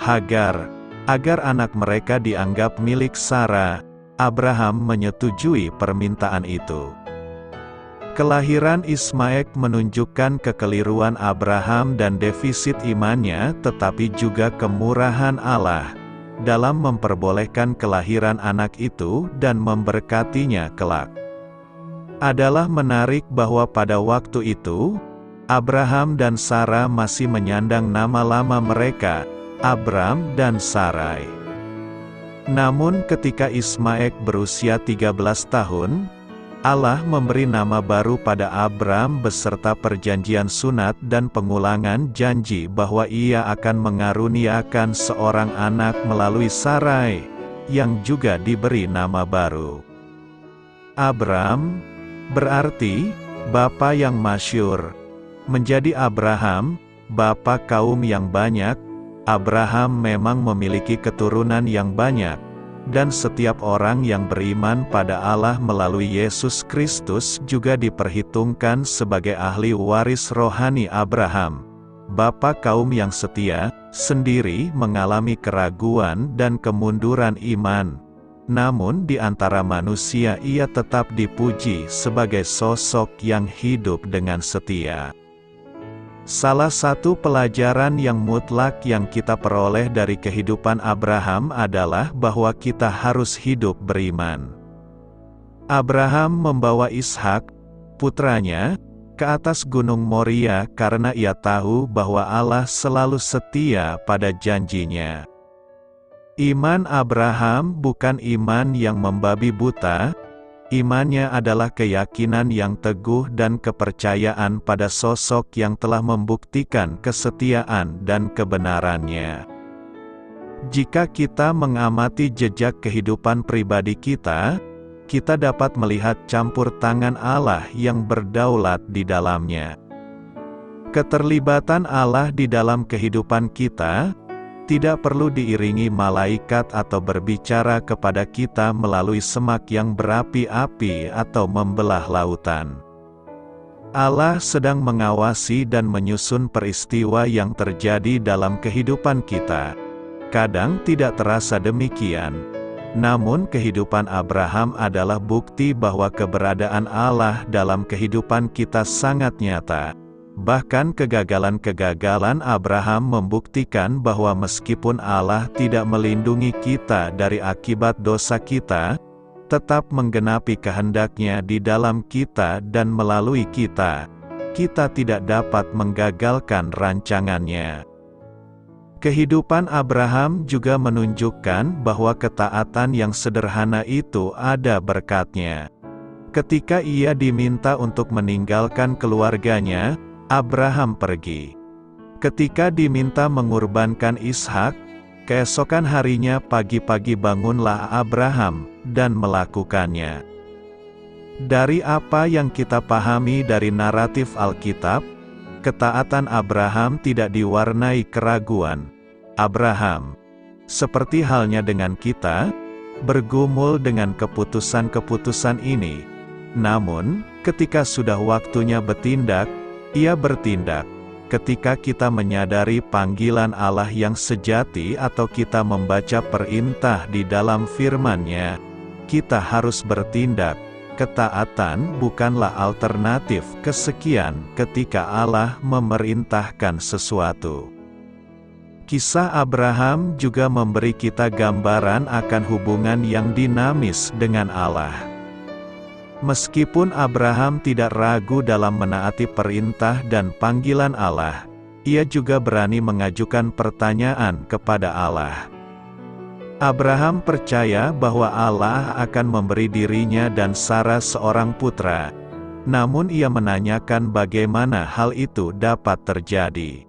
Hagar, agar anak mereka dianggap milik Sarah. Abraham menyetujui permintaan itu. Kelahiran Ismail menunjukkan kekeliruan Abraham dan defisit imannya, tetapi juga kemurahan Allah dalam memperbolehkan kelahiran anak itu dan memberkatinya kelak. Adalah menarik bahwa pada waktu itu, Abraham dan Sarah masih menyandang nama lama mereka, Abram dan Sarai. Namun ketika Ismail berusia 13 tahun, Allah memberi nama baru pada Abram beserta perjanjian sunat dan pengulangan janji bahwa ia akan mengaruniakan seorang anak melalui Sarai, yang juga diberi nama baru. Abram berarti bapa yang masyhur. Menjadi Abraham, bapa kaum yang banyak. Abraham memang memiliki keturunan yang banyak, dan setiap orang yang beriman pada Allah melalui Yesus Kristus juga diperhitungkan sebagai ahli waris rohani Abraham. Bapa kaum yang setia, sendiri mengalami keraguan dan kemunduran iman. namun di antara manusia ia tetap dipuji sebagai sosok yang hidup dengan setia. Salah satu pelajaran yang mutlak yang kita peroleh dari kehidupan Abraham adalah bahwa kita harus hidup beriman. Abraham membawa Ishak, putranya, ke atas Gunung Moria karena ia tahu bahwa Allah selalu setia pada janjinya. Iman Abraham bukan iman yang membabi buta. Imannya adalah keyakinan yang teguh dan kepercayaan pada sosok yang telah membuktikan kesetiaan dan kebenarannya. Jika kita mengamati jejak kehidupan pribadi kita dapat melihat campur tangan Allah yang berdaulat di dalamnya. Keterlibatan Allah di dalam kehidupan kita tidak perlu diiringi malaikat atau berbicara kepada kita melalui semak yang berapi-api atau membelah lautan. Allah sedang mengawasi dan menyusun peristiwa yang terjadi dalam kehidupan kita. Kadang tidak terasa demikian, namun kehidupan Abraham adalah bukti bahwa keberadaan Allah dalam kehidupan kita sangat nyata. Bahkan kegagalan-kegagalan Abraham membuktikan bahwa meskipun Allah tidak melindungi kita dari akibat dosa kita, tetap menggenapi kehendak-Nya di dalam kita dan melalui kita tidak dapat menggagalkan rancangan-Nya. Kehidupan Abraham juga menunjukkan bahwa ketaatan yang sederhana itu ada berkat-Nya. Ketika ia diminta untuk meninggalkan keluarganya, Abraham pergi. Ketika diminta mengorbankan Ishak, keesokan harinya pagi-pagi bangunlah Abraham dan melakukannya. Dari apa yang kita pahami dari naratif Alkitab, ketaatan Abraham tidak diwarnai keraguan. Abraham, seperti halnya dengan kita, bergumul dengan keputusan-keputusan ini. Namun, ketika sudah waktunya bertindak, ia bertindak. Ketika kita menyadari panggilan Allah yang sejati atau kita membaca perintah di dalam firman-Nya, kita harus bertindak. Ketaatan bukanlah alternatif kesekian ketika Allah memerintahkan sesuatu. Kisah Abraham juga memberi kita gambaran akan hubungan yang dinamis dengan Allah. Meskipun Abraham tidak ragu dalam menaati perintah dan panggilan Allah, ia juga berani mengajukan pertanyaan kepada Allah. Abraham percaya bahwa Allah akan memberi dirinya dan Sarah seorang putra, namun ia menanyakan bagaimana hal itu dapat terjadi.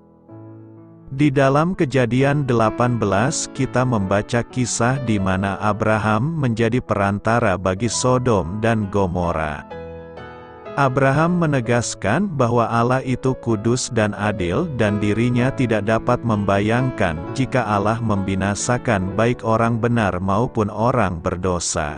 Di dalam Kejadian 18 kita membaca kisah di mana Abraham menjadi perantara bagi Sodom dan Gomora. Abraham menegaskan bahwa Allah itu kudus dan adil dan dirinya tidak dapat membayangkan jika Allah membinasakan baik orang benar maupun orang berdosa.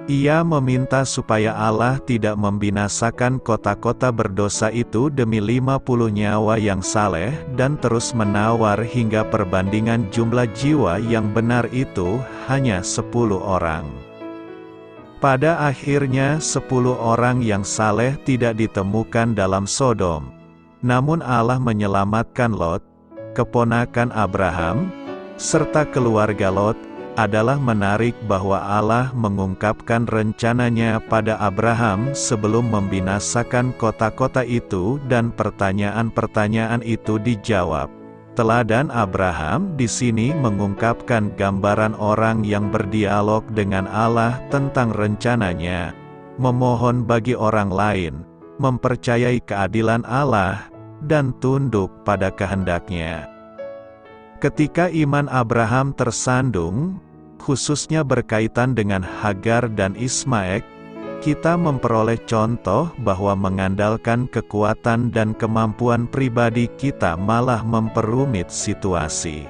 Ia meminta supaya Allah tidak membinasakan kota-kota berdosa itu demi 50 nyawa yang saleh dan terus menawar hingga perbandingan jumlah jiwa yang benar itu hanya 10 orang. Pada akhirnya 10 orang yang saleh tidak ditemukan dalam Sodom. Namun Allah menyelamatkan Lot, keponakan Abraham, serta keluarga Lot. Adalah menarik bahwa Allah mengungkapkan rencananya pada Abraham sebelum membinasakan kota-kota itu dan pertanyaan-pertanyaan itu dijawab. Teladan Abraham di sini mengungkapkan gambaran orang yang berdialog dengan Allah tentang rencananya, memohon bagi orang lain, mempercayai keadilan Allah, dan tunduk pada kehendak-Nya. Ketika iman Abraham tersandung, khususnya berkaitan dengan Hagar dan Ismail, kita memperoleh contoh bahwa mengandalkan kekuatan dan kemampuan pribadi kita malah memperumit situasi.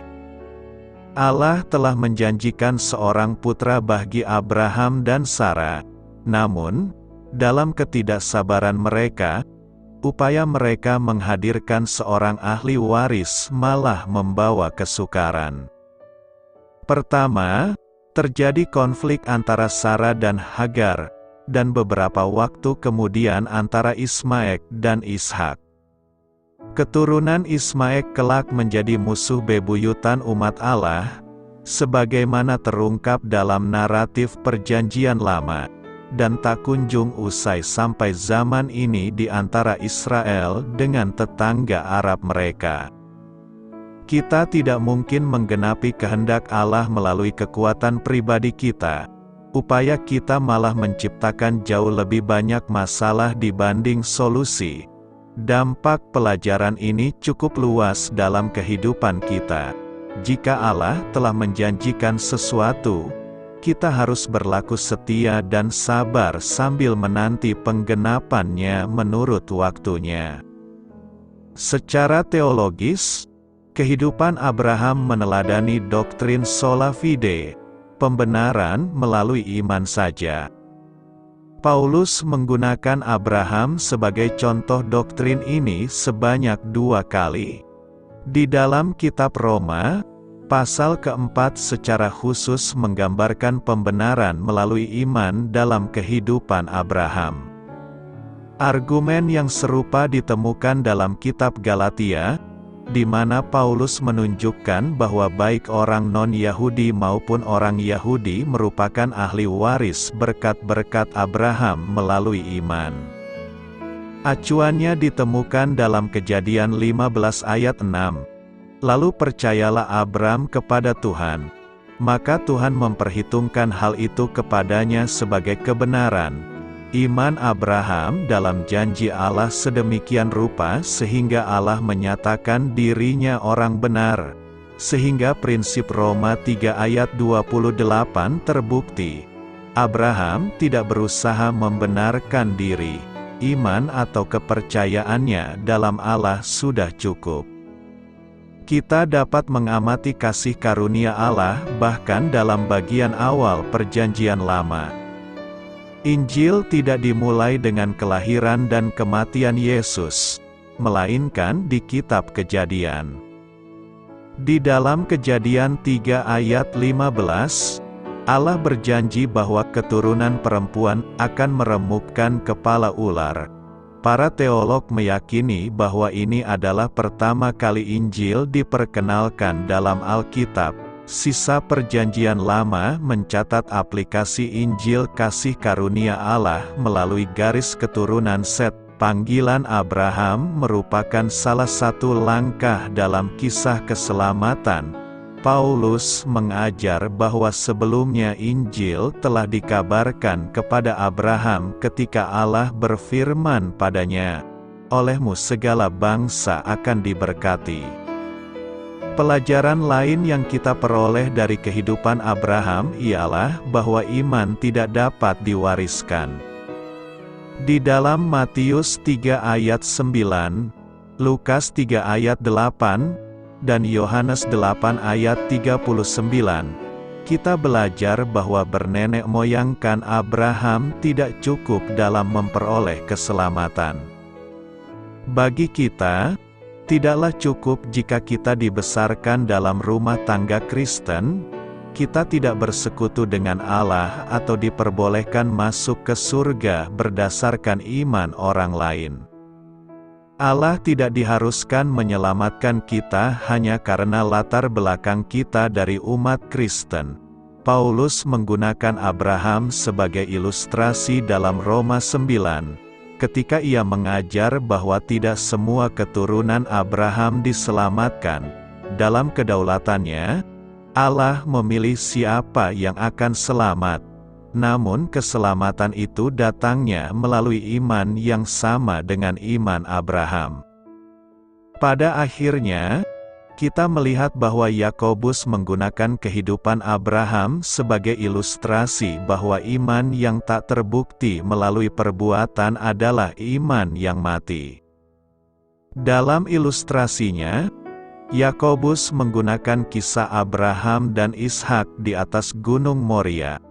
Allah telah menjanjikan seorang putra bagi Abraham dan Sarah, namun, dalam ketidaksabaran mereka, upaya mereka menghadirkan seorang ahli waris malah membawa kesukaran. Pertama, Terjadi konflik antara Sarah dan Hagar, dan beberapa waktu kemudian antara Ismaek dan Ishak. Keturunan Ismaek kelak menjadi musuh bebuyutan umat Allah, sebagaimana terungkap dalam naratif Perjanjian Lama, dan tak kunjung usai sampai zaman ini di antara Israel dengan tetangga Arab mereka. Kita tidak mungkin menggenapi kehendak Allah melalui kekuatan pribadi kita. Upaya kita malah menciptakan jauh lebih banyak masalah dibanding solusi. Dampak pelajaran ini cukup luas dalam kehidupan kita. Jika Allah telah menjanjikan sesuatu, kita harus berlaku setia dan sabar sambil menanti penggenapannya menurut waktunya. Secara teologis, kehidupan Abraham meneladani doktrin sola fide, pembenaran melalui iman saja. Paulus menggunakan Abraham sebagai contoh doktrin ini sebanyak 2 kali. Di dalam kitab Roma, pasal keempat secara khusus menggambarkan pembenaran melalui iman dalam kehidupan Abraham. Argumen yang serupa ditemukan dalam kitab Galatia, di mana Paulus menunjukkan bahwa baik orang non-Yahudi maupun orang Yahudi merupakan ahli waris berkat-berkat Abraham melalui iman. Acuannya ditemukan dalam Kejadian 15 ayat 6. Lalu percayalah Abram kepada Tuhan, maka Tuhan memperhitungkan hal itu kepadanya sebagai kebenaran. Iman Abraham dalam janji Allah sedemikian rupa sehingga Allah menyatakan dirinya orang benar. Sehingga prinsip Roma 3 ayat 28 terbukti. Abraham tidak berusaha membenarkan diri. Iman atau kepercayaannya dalam Allah sudah cukup. Kita dapat mengamati kasih karunia Allah bahkan dalam bagian awal Perjanjian Lama. Injil tidak dimulai dengan kelahiran dan kematian Yesus, melainkan di kitab Kejadian. Di dalam Kejadian 3 ayat 15, Allah berjanji bahwa keturunan perempuan akan meremukkan kepala ular. Para teolog meyakini bahwa ini adalah pertama kali Injil diperkenalkan dalam Alkitab. Sisa Perjanjian Lama mencatat aplikasi Injil kasih karunia Allah melalui garis keturunan Set. Panggilan Abraham merupakan salah satu langkah dalam kisah keselamatan. Paulus mengajar bahwa sebelumnya Injil telah dikabarkan kepada Abraham ketika Allah berfirman padanya, "Olehmu segala bangsa akan diberkati." Pelajaran lain yang kita peroleh dari kehidupan Abraham ialah bahwa iman tidak dapat diwariskan. Di dalam Matius 3 ayat 9, Lukas 3 ayat 8, dan Yohanes 8 ayat 39, kita belajar bahwa bernenek moyangkan Abraham tidak cukup dalam memperoleh keselamatan. Bagi kita, tidaklah cukup jika kita dibesarkan dalam rumah tangga Kristen, kita tidak bersekutu dengan Allah atau diperbolehkan masuk ke surga berdasarkan iman orang lain. Allah tidak diharuskan menyelamatkan kita hanya karena latar belakang kita dari umat Kristen. Paulus menggunakan Abraham sebagai ilustrasi dalam Roma 9. Ketika ia mengajar bahwa tidak semua keturunan Abraham diselamatkan, dalam kedaulatannya, Allah memilih siapa yang akan selamat. Namun keselamatan itu datangnya melalui iman yang sama dengan iman Abraham. Pada akhirnya, kita melihat bahwa Yakobus menggunakan kehidupan Abraham sebagai ilustrasi bahwa iman yang tak terbukti melalui perbuatan adalah iman yang mati. Dalam ilustrasinya, Yakobus menggunakan kisah Abraham dan Ishak di atas Gunung Moria.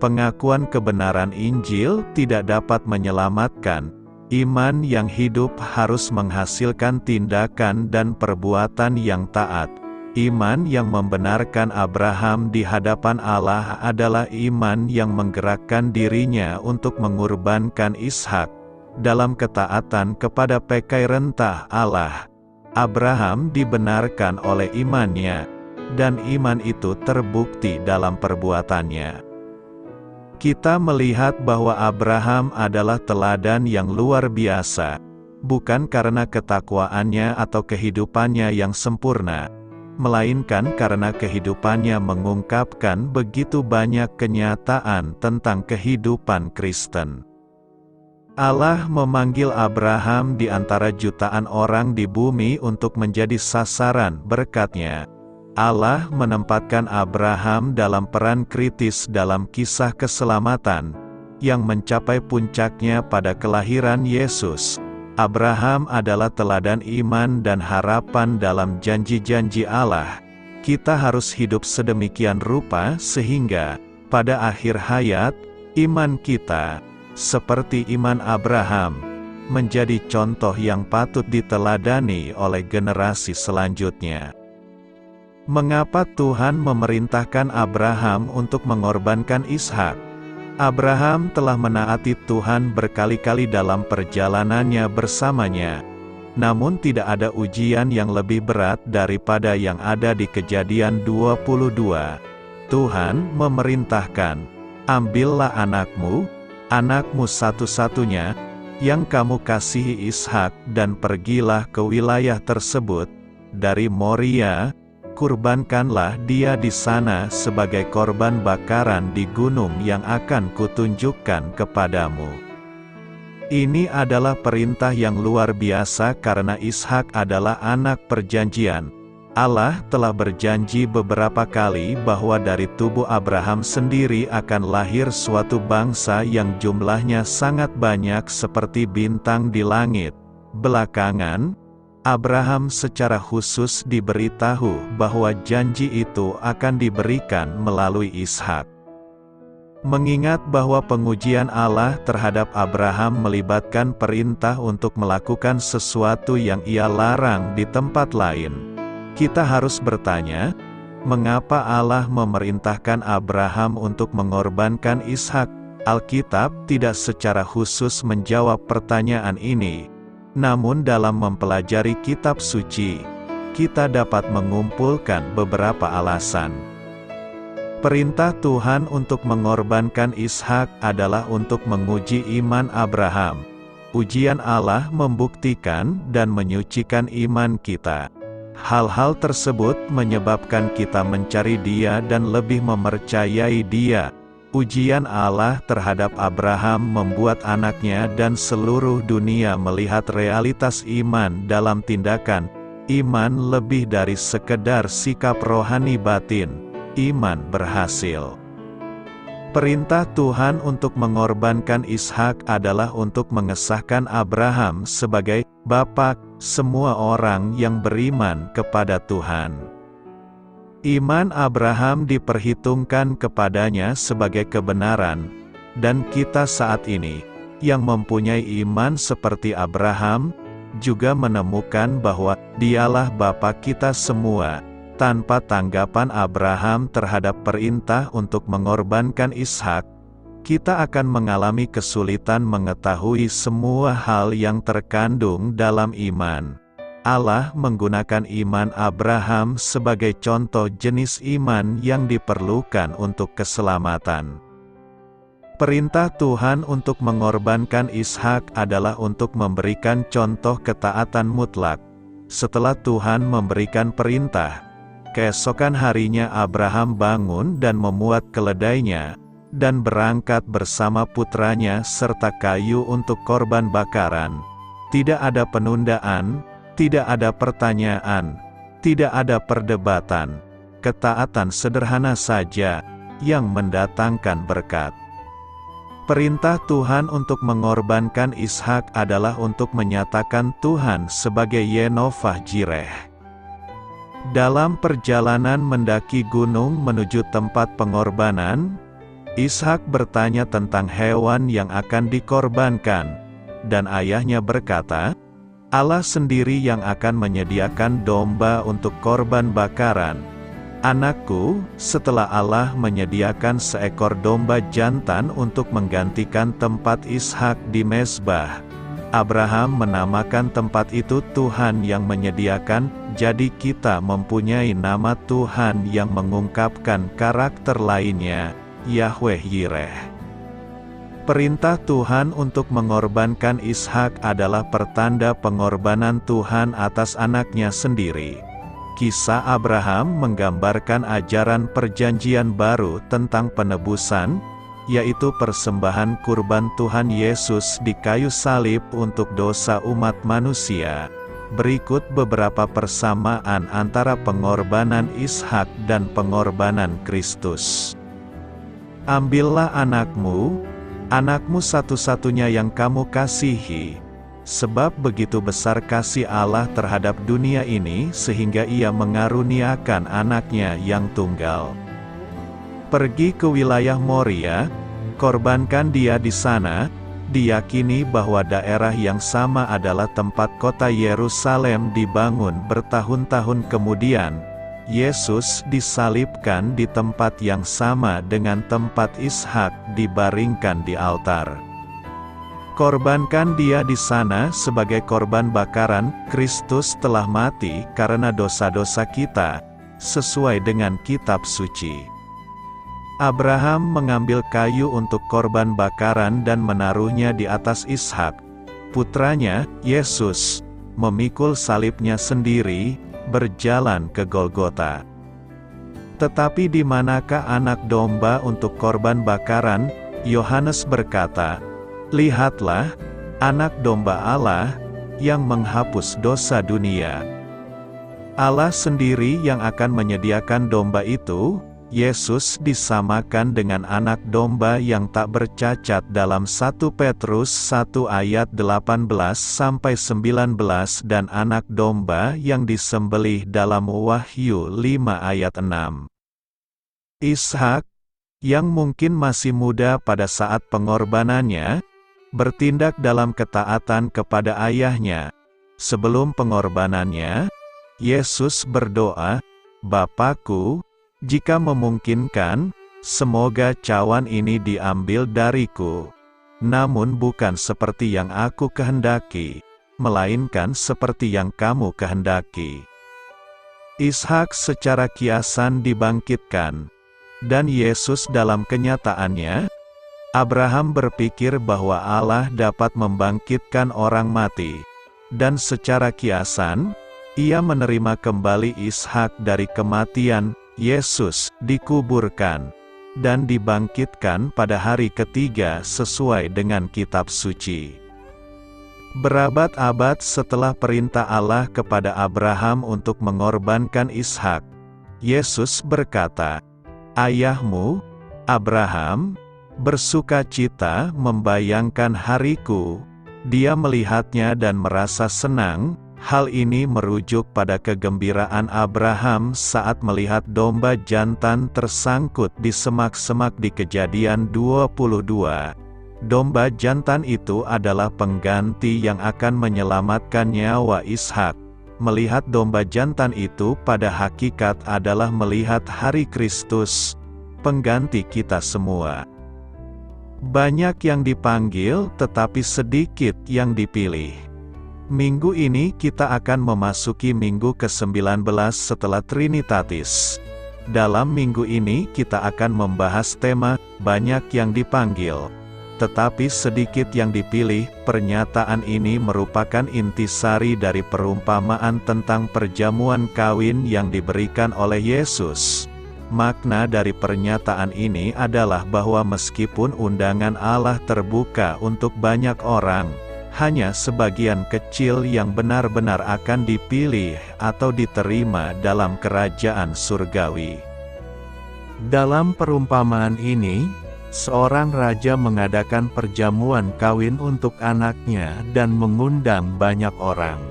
Pengakuan kebenaran Injil tidak dapat menyelamatkan. Iman yang hidup harus menghasilkan tindakan dan perbuatan yang taat. Iman yang membenarkan Abraham di hadapan Allah adalah iman yang menggerakkan dirinya untuk mengorbankan Ishak. Dalam ketaatan kepada pekai rentah Allah, Abraham dibenarkan oleh imannya, dan iman itu terbukti dalam perbuatannya. Kita melihat bahwa Abraham adalah teladan yang luar biasa, bukan karena ketakwaannya atau kehidupannya yang sempurna, melainkan karena kehidupannya mengungkapkan begitu banyak kenyataan tentang kehidupan Kristen. Allah memanggil Abraham di antara jutaan orang di bumi untuk menjadi sasaran berkat-Nya. Allah menempatkan Abraham dalam peran kritis dalam kisah keselamatan, yang mencapai puncaknya pada kelahiran Yesus. Abraham adalah teladan iman dan harapan dalam janji-janji Allah. Kita harus hidup sedemikian rupa sehingga, pada akhir hayat, iman kita, seperti iman Abraham, menjadi contoh yang patut diteladani oleh generasi selanjutnya. Mengapa Tuhan memerintahkan Abraham untuk mengorbankan Ishak? Abraham telah menaati Tuhan berkali-kali dalam perjalanannya bersamanya. Namun tidak ada ujian yang lebih berat daripada yang ada di Kejadian 22. Tuhan memerintahkan, "Ambillah anakmu satu-satunya, yang kamu kasihi Ishak, dan pergilah ke wilayah tersebut, dari Moria, kurbankanlah dia di sana sebagai korban bakaran di gunung yang akan kutunjukkan kepadamu." Ini adalah perintah yang luar biasa karena Ishak adalah anak perjanjian. Allah telah berjanji beberapa kali bahwa dari tubuh Abraham sendiri akan lahir suatu bangsa yang jumlahnya sangat banyak seperti bintang di langit. Belakangan, Abraham secara khusus diberitahu bahwa janji itu akan diberikan melalui Ishak. Mengingat bahwa pengujian Allah terhadap Abraham melibatkan perintah untuk melakukan sesuatu yang Ia larang di tempat lain, kita harus bertanya, mengapa Allah memerintahkan Abraham untuk mengorbankan Ishak? Alkitab tidak secara khusus menjawab pertanyaan ini. Namun dalam mempelajari kitab suci, kita dapat mengumpulkan beberapa alasan. Perintah Tuhan untuk mengorbankan Ishak adalah untuk menguji iman Abraham. Ujian Allah membuktikan dan menyucikan iman kita. Hal-hal tersebut menyebabkan kita mencari Dia dan lebih mempercayai Dia. Ujian Allah terhadap Abraham membuat anaknya dan seluruh dunia melihat realitas iman dalam tindakan. Iman lebih dari sekedar sikap rohani batin. Iman berhasil. Perintah Tuhan untuk mengorbankan Ishak adalah untuk mengesahkan Abraham sebagai bapa semua orang yang beriman kepada Tuhan. Iman Abraham diperhitungkan kepadanya sebagai kebenaran, dan kita saat ini, yang mempunyai iman seperti Abraham, juga menemukan bahwa Dialah Bapa kita semua. Tanpa tanggapan Abraham terhadap perintah untuk mengorbankan Ishak, kita akan mengalami kesulitan mengetahui semua hal yang terkandung dalam iman. Allah menggunakan iman Abraham sebagai contoh jenis iman yang diperlukan untuk keselamatan. Perintah Tuhan untuk mengorbankan Ishak adalah untuk memberikan contoh ketaatan mutlak. Setelah Tuhan memberikan perintah, keesokan harinya Abraham bangun dan memuat keledainya, dan berangkat bersama putranya serta kayu untuk korban bakaran. Tidak ada penundaan, tidak ada pertanyaan, tidak ada perdebatan. Ketaatan sederhana saja yang mendatangkan berkat. Perintah Tuhan untuk mengorbankan Ishak adalah untuk menyatakan Tuhan sebagai Yehovah Jireh. Dalam perjalanan mendaki gunung menuju tempat pengorbanan, Ishak bertanya tentang hewan yang akan dikorbankan, dan ayahnya berkata, Allah sendiri yang akan menyediakan domba untuk korban bakaran. Anakku, setelah Allah menyediakan seekor domba jantan untuk menggantikan tempat Ishak di mezbah, Abraham menamakan tempat itu Tuhan yang menyediakan, jadi kita mempunyai nama Tuhan yang mengungkapkan karakter lainnya, Yahweh Yireh. Perintah Tuhan untuk mengorbankan Ishak adalah pertanda pengorbanan Tuhan atas anaknya sendiri. Kisah Abraham menggambarkan ajaran perjanjian baru tentang penebusan, yaitu persembahan kurban Tuhan Yesus di kayu salib untuk dosa umat manusia. Berikut beberapa persamaan antara pengorbanan Ishak dan pengorbanan Kristus. Ambillah anakmu satu-satunya yang kamu kasihi, sebab begitu besar kasih Allah terhadap dunia ini sehingga Ia mengaruniakan anaknya yang tunggal. Pergi ke wilayah Moria, korbankan dia di sana, diyakini bahwa daerah yang sama adalah tempat kota Yerusalem dibangun bertahun-tahun kemudian. Yesus disalibkan di tempat yang sama dengan tempat Ishak dibaringkan di altar. Korbankan dia di sana sebagai korban bakaran. Kristus telah mati karena dosa-dosa kita, sesuai dengan kitab suci. Abraham mengambil kayu untuk korban bakaran dan menaruhnya di atas Ishak. Putranya, Yesus, memikul salibnya sendiri, berjalan ke Golgota. Tetapi di manakah anak domba untuk korban bakaran? Yohanes berkata, "Lihatlah, anak domba Allah, yang menghapus dosa dunia." Allah sendiri yang akan menyediakan domba itu. Yesus disamakan dengan anak domba yang tak bercacat dalam 1 Petrus 1 ayat 18-19 dan anak domba yang disembelih dalam Wahyu 5 ayat 6. Ishak, yang mungkin masih muda pada saat pengorbanannya, bertindak dalam ketaatan kepada ayahnya. Sebelum pengorbanannya, Yesus berdoa, "Bapakku, jika memungkinkan, semoga cawan ini diambil dariku. Namun bukan seperti yang aku kehendaki, melainkan seperti yang kamu kehendaki." Ishak secara kiasan dibangkitkan. Dan Yesus dalam kenyataannya, Abraham berpikir bahwa Allah dapat membangkitkan orang mati. Dan secara kiasan, ia menerima kembali Ishak dari kematian. Yesus dikuburkan dan dibangkitkan pada hari ketiga sesuai dengan kitab suci. Berabad-abad setelah perintah Allah kepada Abraham untuk mengorbankan Ishak, Yesus berkata, "Ayahmu, Abraham, bersukacita membayangkan hariku." Dia melihatnya dan merasa senang. Hal ini merujuk pada kegembiraan Abraham saat melihat domba jantan tersangkut di semak-semak di Kejadian 22. Domba jantan itu adalah pengganti yang akan menyelamatkan nyawa Ishak. Melihat domba jantan itu pada hakikat adalah melihat hari Kristus, pengganti kita semua. Banyak yang dipanggil tetapi sedikit yang dipilih. Minggu ini kita akan memasuki minggu ke-19 setelah Trinitatis. Dalam minggu ini kita akan membahas tema, banyak yang dipanggil, tetapi sedikit yang dipilih. Pernyataan ini merupakan intisari dari perumpamaan tentang perjamuan kawin yang diberikan oleh Yesus. Makna dari pernyataan ini adalah bahwa meskipun undangan Allah terbuka untuk banyak orang, hanya sebagian kecil yang benar-benar akan dipilih atau diterima dalam kerajaan surgawi. Dalam perumpamaan ini, seorang raja mengadakan perjamuan kawin untuk anaknya dan mengundang banyak orang.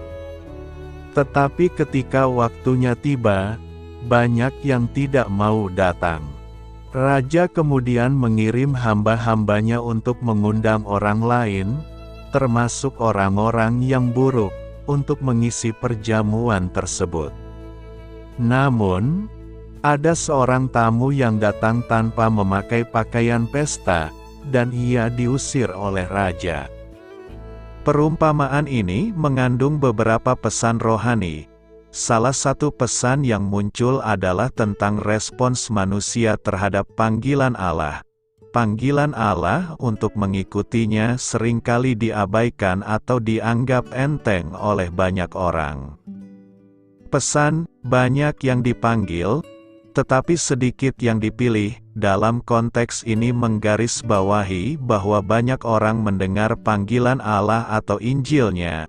Tetapi ketika waktunya tiba, banyak yang tidak mau datang. Raja kemudian mengirim hamba-hambanya untuk mengundang orang lain, termasuk orang-orang yang buruk. untuk mengisi perjamuan tersebut. Namun, ada seorang tamu yang datang tanpa memakai pakaian pesta, dan ia diusir oleh raja. Perumpamaan ini mengandung beberapa pesan rohani. Salah satu pesan yang muncul adalah tentang respons manusia terhadap panggilan Allah. Panggilan Allah untuk mengikutinya seringkali diabaikan atau dianggap enteng oleh banyak orang. Pesan, banyak yang dipanggil, tetapi sedikit yang dipilih, dalam konteks ini menggarisbawahi bahwa banyak orang mendengar panggilan Allah atau Injilnya,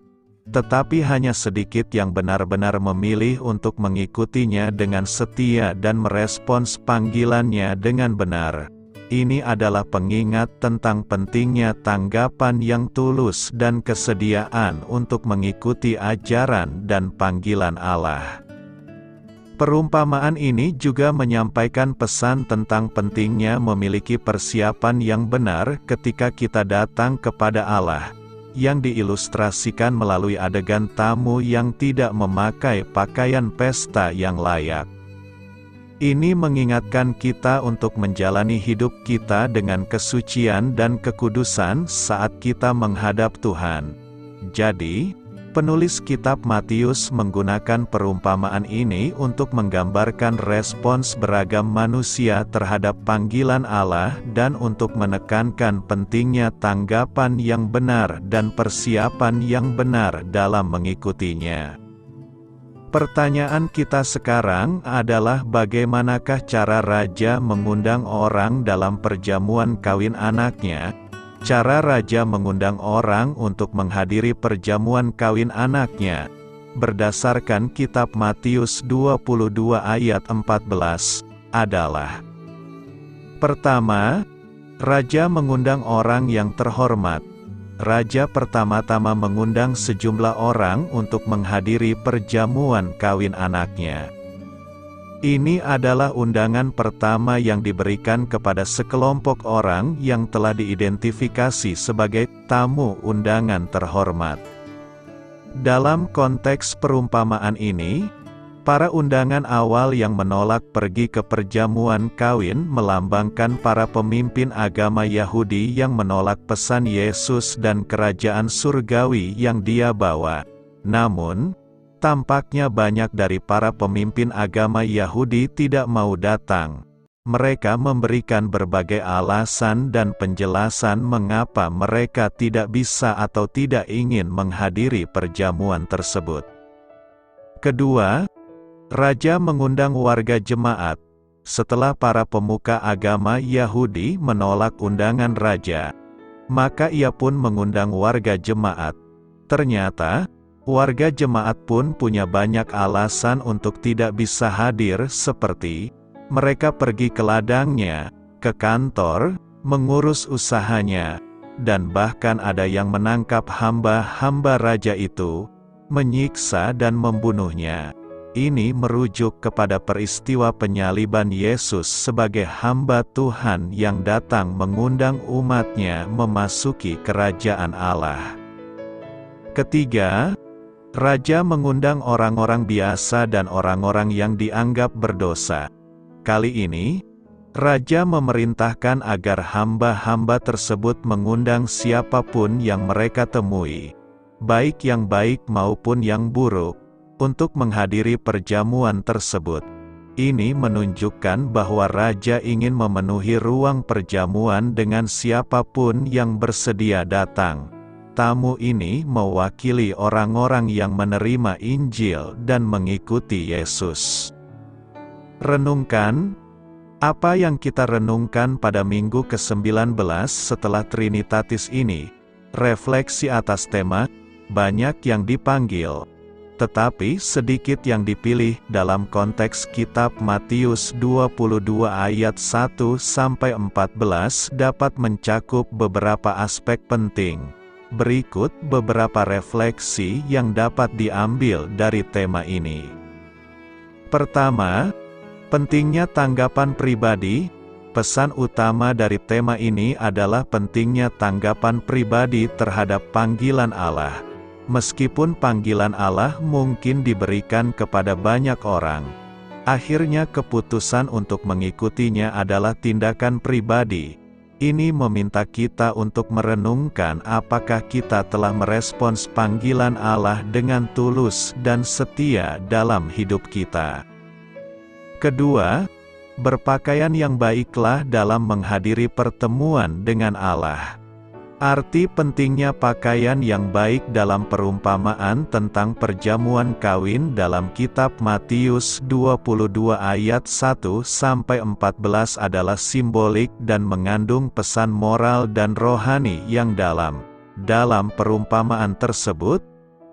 tetapi hanya sedikit yang benar-benar memilih untuk mengikutinya dengan setia dan merespons panggilannya dengan benar. Ini adalah pengingat tentang pentingnya tanggapan yang tulus dan kesediaan untuk mengikuti ajaran dan panggilan Allah. Perumpamaan ini juga menyampaikan pesan tentang pentingnya memiliki persiapan yang benar ketika kita datang kepada Allah, yang diilustrasikan melalui adegan tamu yang tidak memakai pakaian pesta yang layak. Ini mengingatkan kita untuk menjalani hidup kita dengan kesucian dan kekudusan saat kita menghadap Tuhan. Jadi, penulis kitab Matius menggunakan perumpamaan ini untuk menggambarkan respons beragam manusia terhadap panggilan Allah dan untuk menekankan pentingnya tanggapan yang benar dan persiapan yang benar dalam mengikutinya. Pertanyaan kita sekarang adalah bagaimanakah cara raja mengundang orang dalam perjamuan kawin anaknya? Cara raja mengundang orang untuk menghadiri perjamuan kawin anaknya, berdasarkan kitab Matius 22 ayat 14, adalah: pertama, raja mengundang orang yang terhormat. Raja pertama-tama mengundang sejumlah orang untuk menghadiri perjamuan kawin anaknya. Ini adalah undangan pertama yang diberikan kepada sekelompok orang yang telah diidentifikasi sebagai tamu undangan terhormat. Dalam konteks perumpamaan ini, para undangan awal yang menolak pergi ke perjamuan kawin melambangkan para pemimpin agama Yahudi yang menolak pesan Yesus dan kerajaan surgawi yang Dia bawa. Namun, tampaknya banyak dari para pemimpin agama Yahudi tidak mau datang. Mereka memberikan berbagai alasan dan penjelasan mengapa mereka tidak bisa atau tidak ingin menghadiri perjamuan tersebut. Kedua, raja mengundang warga jemaat. Setelah para pemuka agama Yahudi menolak undangan raja, maka ia pun mengundang warga jemaat. Ternyata, warga jemaat pun punya banyak alasan untuk tidak bisa hadir, seperti mereka pergi ke ladangnya, ke kantor, mengurus usahanya, dan bahkan ada yang menangkap hamba-hamba raja itu, menyiksa dan membunuhnya. Ini merujuk kepada peristiwa penyaliban Yesus sebagai hamba Tuhan yang datang mengundang umatnya memasuki kerajaan Allah. Ketiga, raja mengundang orang-orang biasa dan orang-orang yang dianggap berdosa. Kali ini, raja memerintahkan agar hamba-hamba tersebut mengundang siapapun yang mereka temui, baik yang baik maupun yang buruk, untuk menghadiri perjamuan tersebut. Ini menunjukkan bahwa raja ingin memenuhi ruang perjamuan dengan siapapun yang bersedia datang. Tamu ini mewakili orang-orang yang menerima Injil dan mengikuti Yesus. Renungkan, apa yang kita renungkan pada minggu ke-19 setelah Trinitatis ini? Refleksi atas tema, banyak yang dipanggil, tetapi sedikit yang dipilih dalam konteks kitab Matius 22 ayat 1-14 dapat mencakup beberapa aspek penting. Berikut beberapa refleksi yang dapat diambil dari tema ini. Pertama, pentingnya tanggapan pribadi. Pesan utama dari tema ini adalah pentingnya tanggapan pribadi terhadap panggilan Allah. Meskipun panggilan Allah mungkin diberikan kepada banyak orang, akhirnya keputusan untuk mengikutinya adalah tindakan pribadi. Ini meminta kita untuk merenungkan apakah kita telah merespons panggilan Allah dengan tulus dan setia dalam hidup kita. Kedua, berpakaian yang baiklah dalam menghadiri pertemuan dengan Allah. Arti pentingnya pakaian yang baik dalam perumpamaan tentang perjamuan kawin dalam kitab Matius 22 ayat 1-14 adalah simbolik dan mengandung pesan moral dan rohani yang dalam. Dalam perumpamaan tersebut,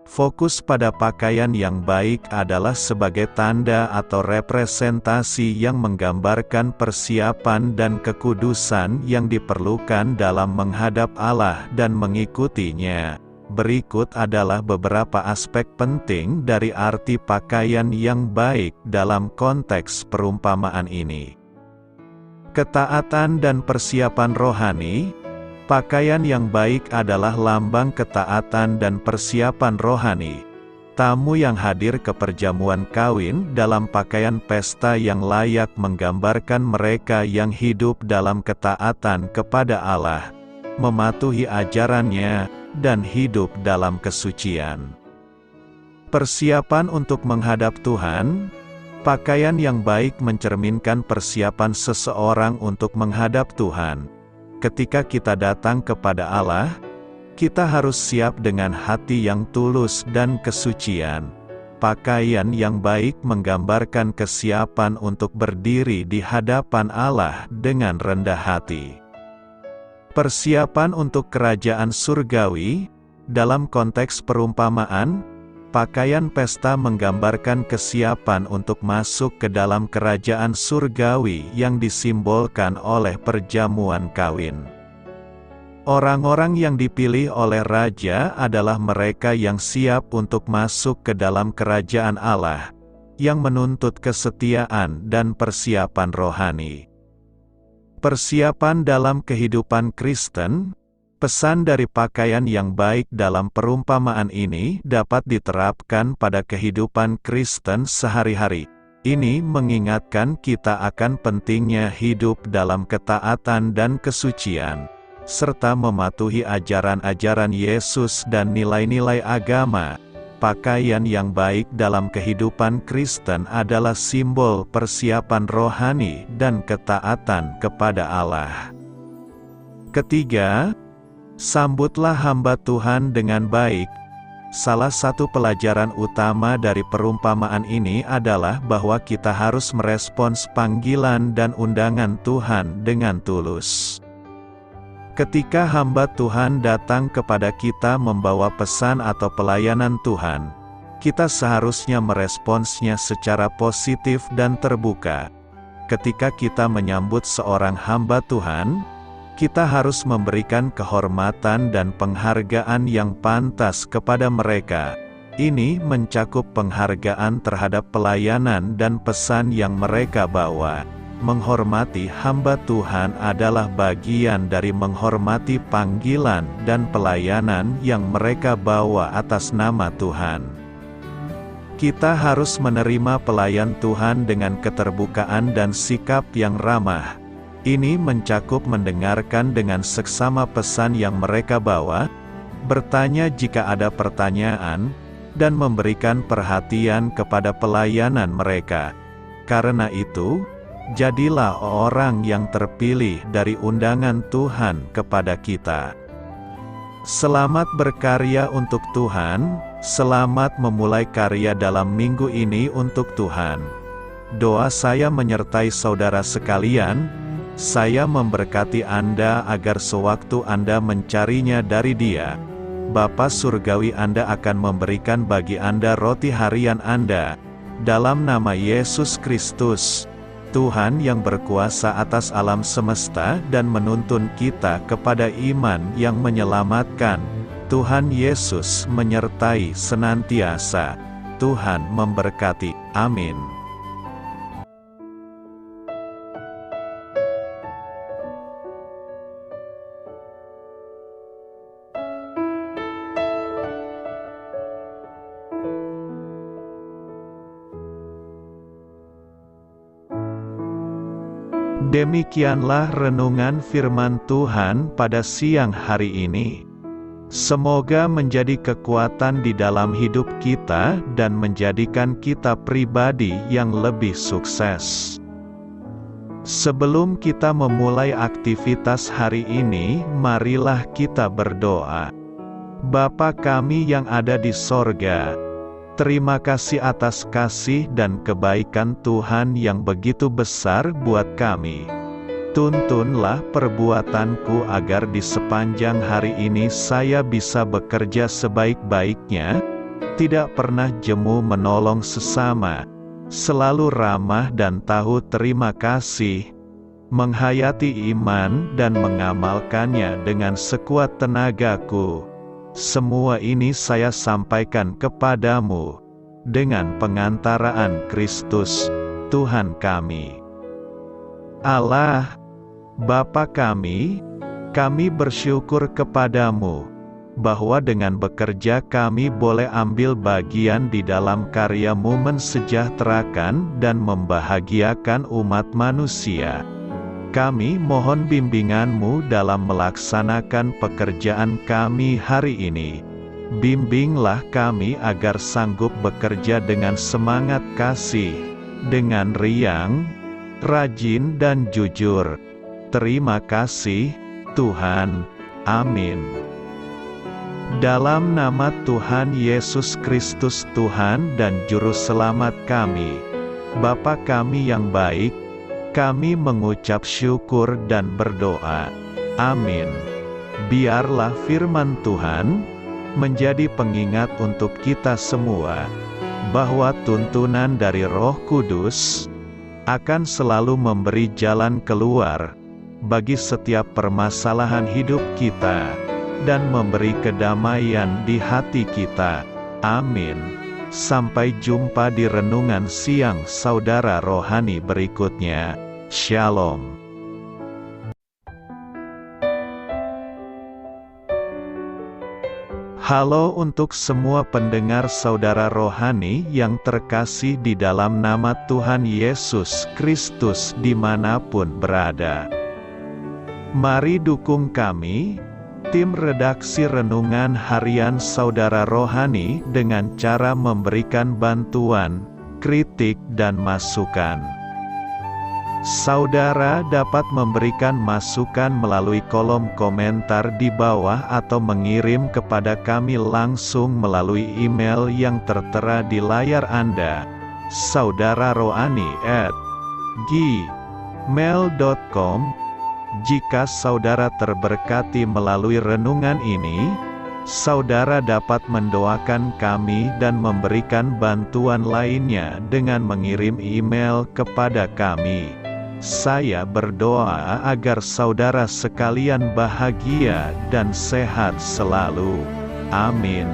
fokus pada pakaian yang baik adalah sebagai tanda atau representasi yang menggambarkan persiapan dan kekudusan yang diperlukan dalam menghadap Allah dan mengikutinya. Berikut adalah beberapa aspek penting dari arti pakaian yang baik dalam konteks perumpamaan ini. Ketaatan dan persiapan rohani. Pakaian yang baik adalah lambang ketaatan dan persiapan rohani. Tamu yang hadir ke perjamuan kawin dalam pakaian pesta yang layak menggambarkan mereka yang hidup dalam ketaatan kepada Allah, mematuhi ajarannya, dan hidup dalam kesucian. Persiapan untuk menghadap Tuhan. Pakaian yang baik mencerminkan persiapan seseorang untuk menghadap Tuhan. Ketika kita datang kepada Allah, kita harus siap dengan hati yang tulus dan kesucian. Pakaian yang baik menggambarkan kesiapan untuk berdiri di hadapan Allah dengan rendah hati. Persiapan untuk kerajaan surgawi. Dalam konteks perumpamaan, pakaian pesta menggambarkan kesiapan untuk masuk ke dalam kerajaan surgawi yang disimbolkan oleh perjamuan kawin. Orang-orang yang dipilih oleh Raja adalah mereka yang siap untuk masuk ke dalam kerajaan Allah, yang menuntut kesetiaan dan persiapan rohani. Persiapan dalam kehidupan Kristen. Pesan dari pakaian yang baik dalam perumpamaan ini dapat diterapkan pada kehidupan Kristen sehari-hari. Ini mengingatkan kita akan pentingnya hidup dalam ketaatan dan kesucian, serta mematuhi ajaran-ajaran Yesus dan nilai-nilai agama. Pakaian yang baik dalam kehidupan Kristen adalah simbol persiapan rohani dan ketaatan kepada Allah. Ketiga, sambutlah hamba Tuhan dengan baik. Salah satu pelajaran utama dari perumpamaan ini adalah bahwa kita harus merespons panggilan dan undangan Tuhan dengan tulus. Ketika hamba Tuhan datang kepada kita membawa pesan atau pelayanan Tuhan, kita seharusnya meresponsnya secara positif dan terbuka. Ketika kita menyambut seorang hamba Tuhan, kita harus memberikan kehormatan dan penghargaan yang pantas kepada mereka. Ini mencakup penghargaan terhadap pelayanan dan pesan yang mereka bawa. Menghormati hamba Tuhan adalah bagian dari menghormati panggilan dan pelayanan yang mereka bawa atas nama Tuhan. Kita harus menerima pelayan Tuhan dengan keterbukaan dan sikap yang ramah. Ini mencakup mendengarkan dengan seksama pesan yang mereka bawa, bertanya jika ada pertanyaan, dan memberikan perhatian kepada pelayanan mereka. Karena itu, jadilah orang yang terpilih dari undangan Tuhan kepada kita. Selamat berkarya untuk Tuhan, selamat memulai karya dalam minggu ini untuk Tuhan. Doa saya menyertai saudara sekalian. Saya memberkati Anda agar sewaktu Anda mencarinya dari Dia, Bapa Surgawi Anda akan memberikan bagi Anda roti harian Anda. Dalam nama Yesus Kristus, Tuhan yang berkuasa atas alam semesta dan menuntun kita kepada iman yang menyelamatkan, Tuhan Yesus menyertai senantiasa. Tuhan memberkati. Amin. Demikianlah renungan firman Tuhan pada siang hari ini. Semoga menjadi kekuatan di dalam hidup kita dan menjadikan kita pribadi yang lebih sukses. Sebelum kita memulai aktivitas hari ini, marilah kita berdoa. Bapa kami yang ada di sorga, terima kasih atas kasih dan kebaikan Tuhan yang begitu besar buat kami. Tuntunlah perbuatanku agar di sepanjang hari ini saya bisa bekerja sebaik-baiknya, tidak pernah jemu menolong sesama, selalu ramah dan tahu terima kasih, menghayati iman dan mengamalkannya dengan sekuat tenagaku. Semua ini saya sampaikan kepadamu, dengan pengantaraan Kristus, Tuhan kami. Allah, Bapa kami bersyukur kepadamu, bahwa dengan bekerja kami boleh ambil bagian di dalam karya-Mu mensejahterakan dan membahagiakan umat manusia. Kami mohon bimbingan-Mu dalam melaksanakan pekerjaan kami hari ini. Bimbinglah kami agar sanggup bekerja dengan semangat kasih, dengan riang, rajin dan jujur. Terima kasih, Tuhan. Amin. Dalam nama Tuhan Yesus Kristus Tuhan dan Juru Selamat kami, Bapa kami yang baik, kami mengucap syukur dan berdoa. Amin. Biarlah firman Tuhan menjadi pengingat untuk kita semua, bahwa tuntunan dari Roh Kudus akan selalu memberi jalan keluar bagi setiap permasalahan hidup kita, dan memberi kedamaian di hati kita. Amin. Sampai jumpa di renungan siang saudara rohani berikutnya. Shalom. Halo untuk semua pendengar saudara rohani yang terkasih di dalam nama Tuhan Yesus Kristus dimanapun berada. Mari dukung kami, tim redaksi Renungan Harian Saudara Rohani dengan cara memberikan bantuan, kritik dan masukan. Saudara dapat memberikan masukan melalui kolom komentar di bawah atau mengirim kepada kami langsung melalui email yang tertera di layar Anda, saudararohani@gmail.com. Jika saudara terberkati melalui renungan ini, saudara dapat mendoakan kami dan memberikan bantuan lainnya dengan mengirim email kepada kami. Saya berdoa agar saudara sekalian bahagia dan sehat selalu. Amin.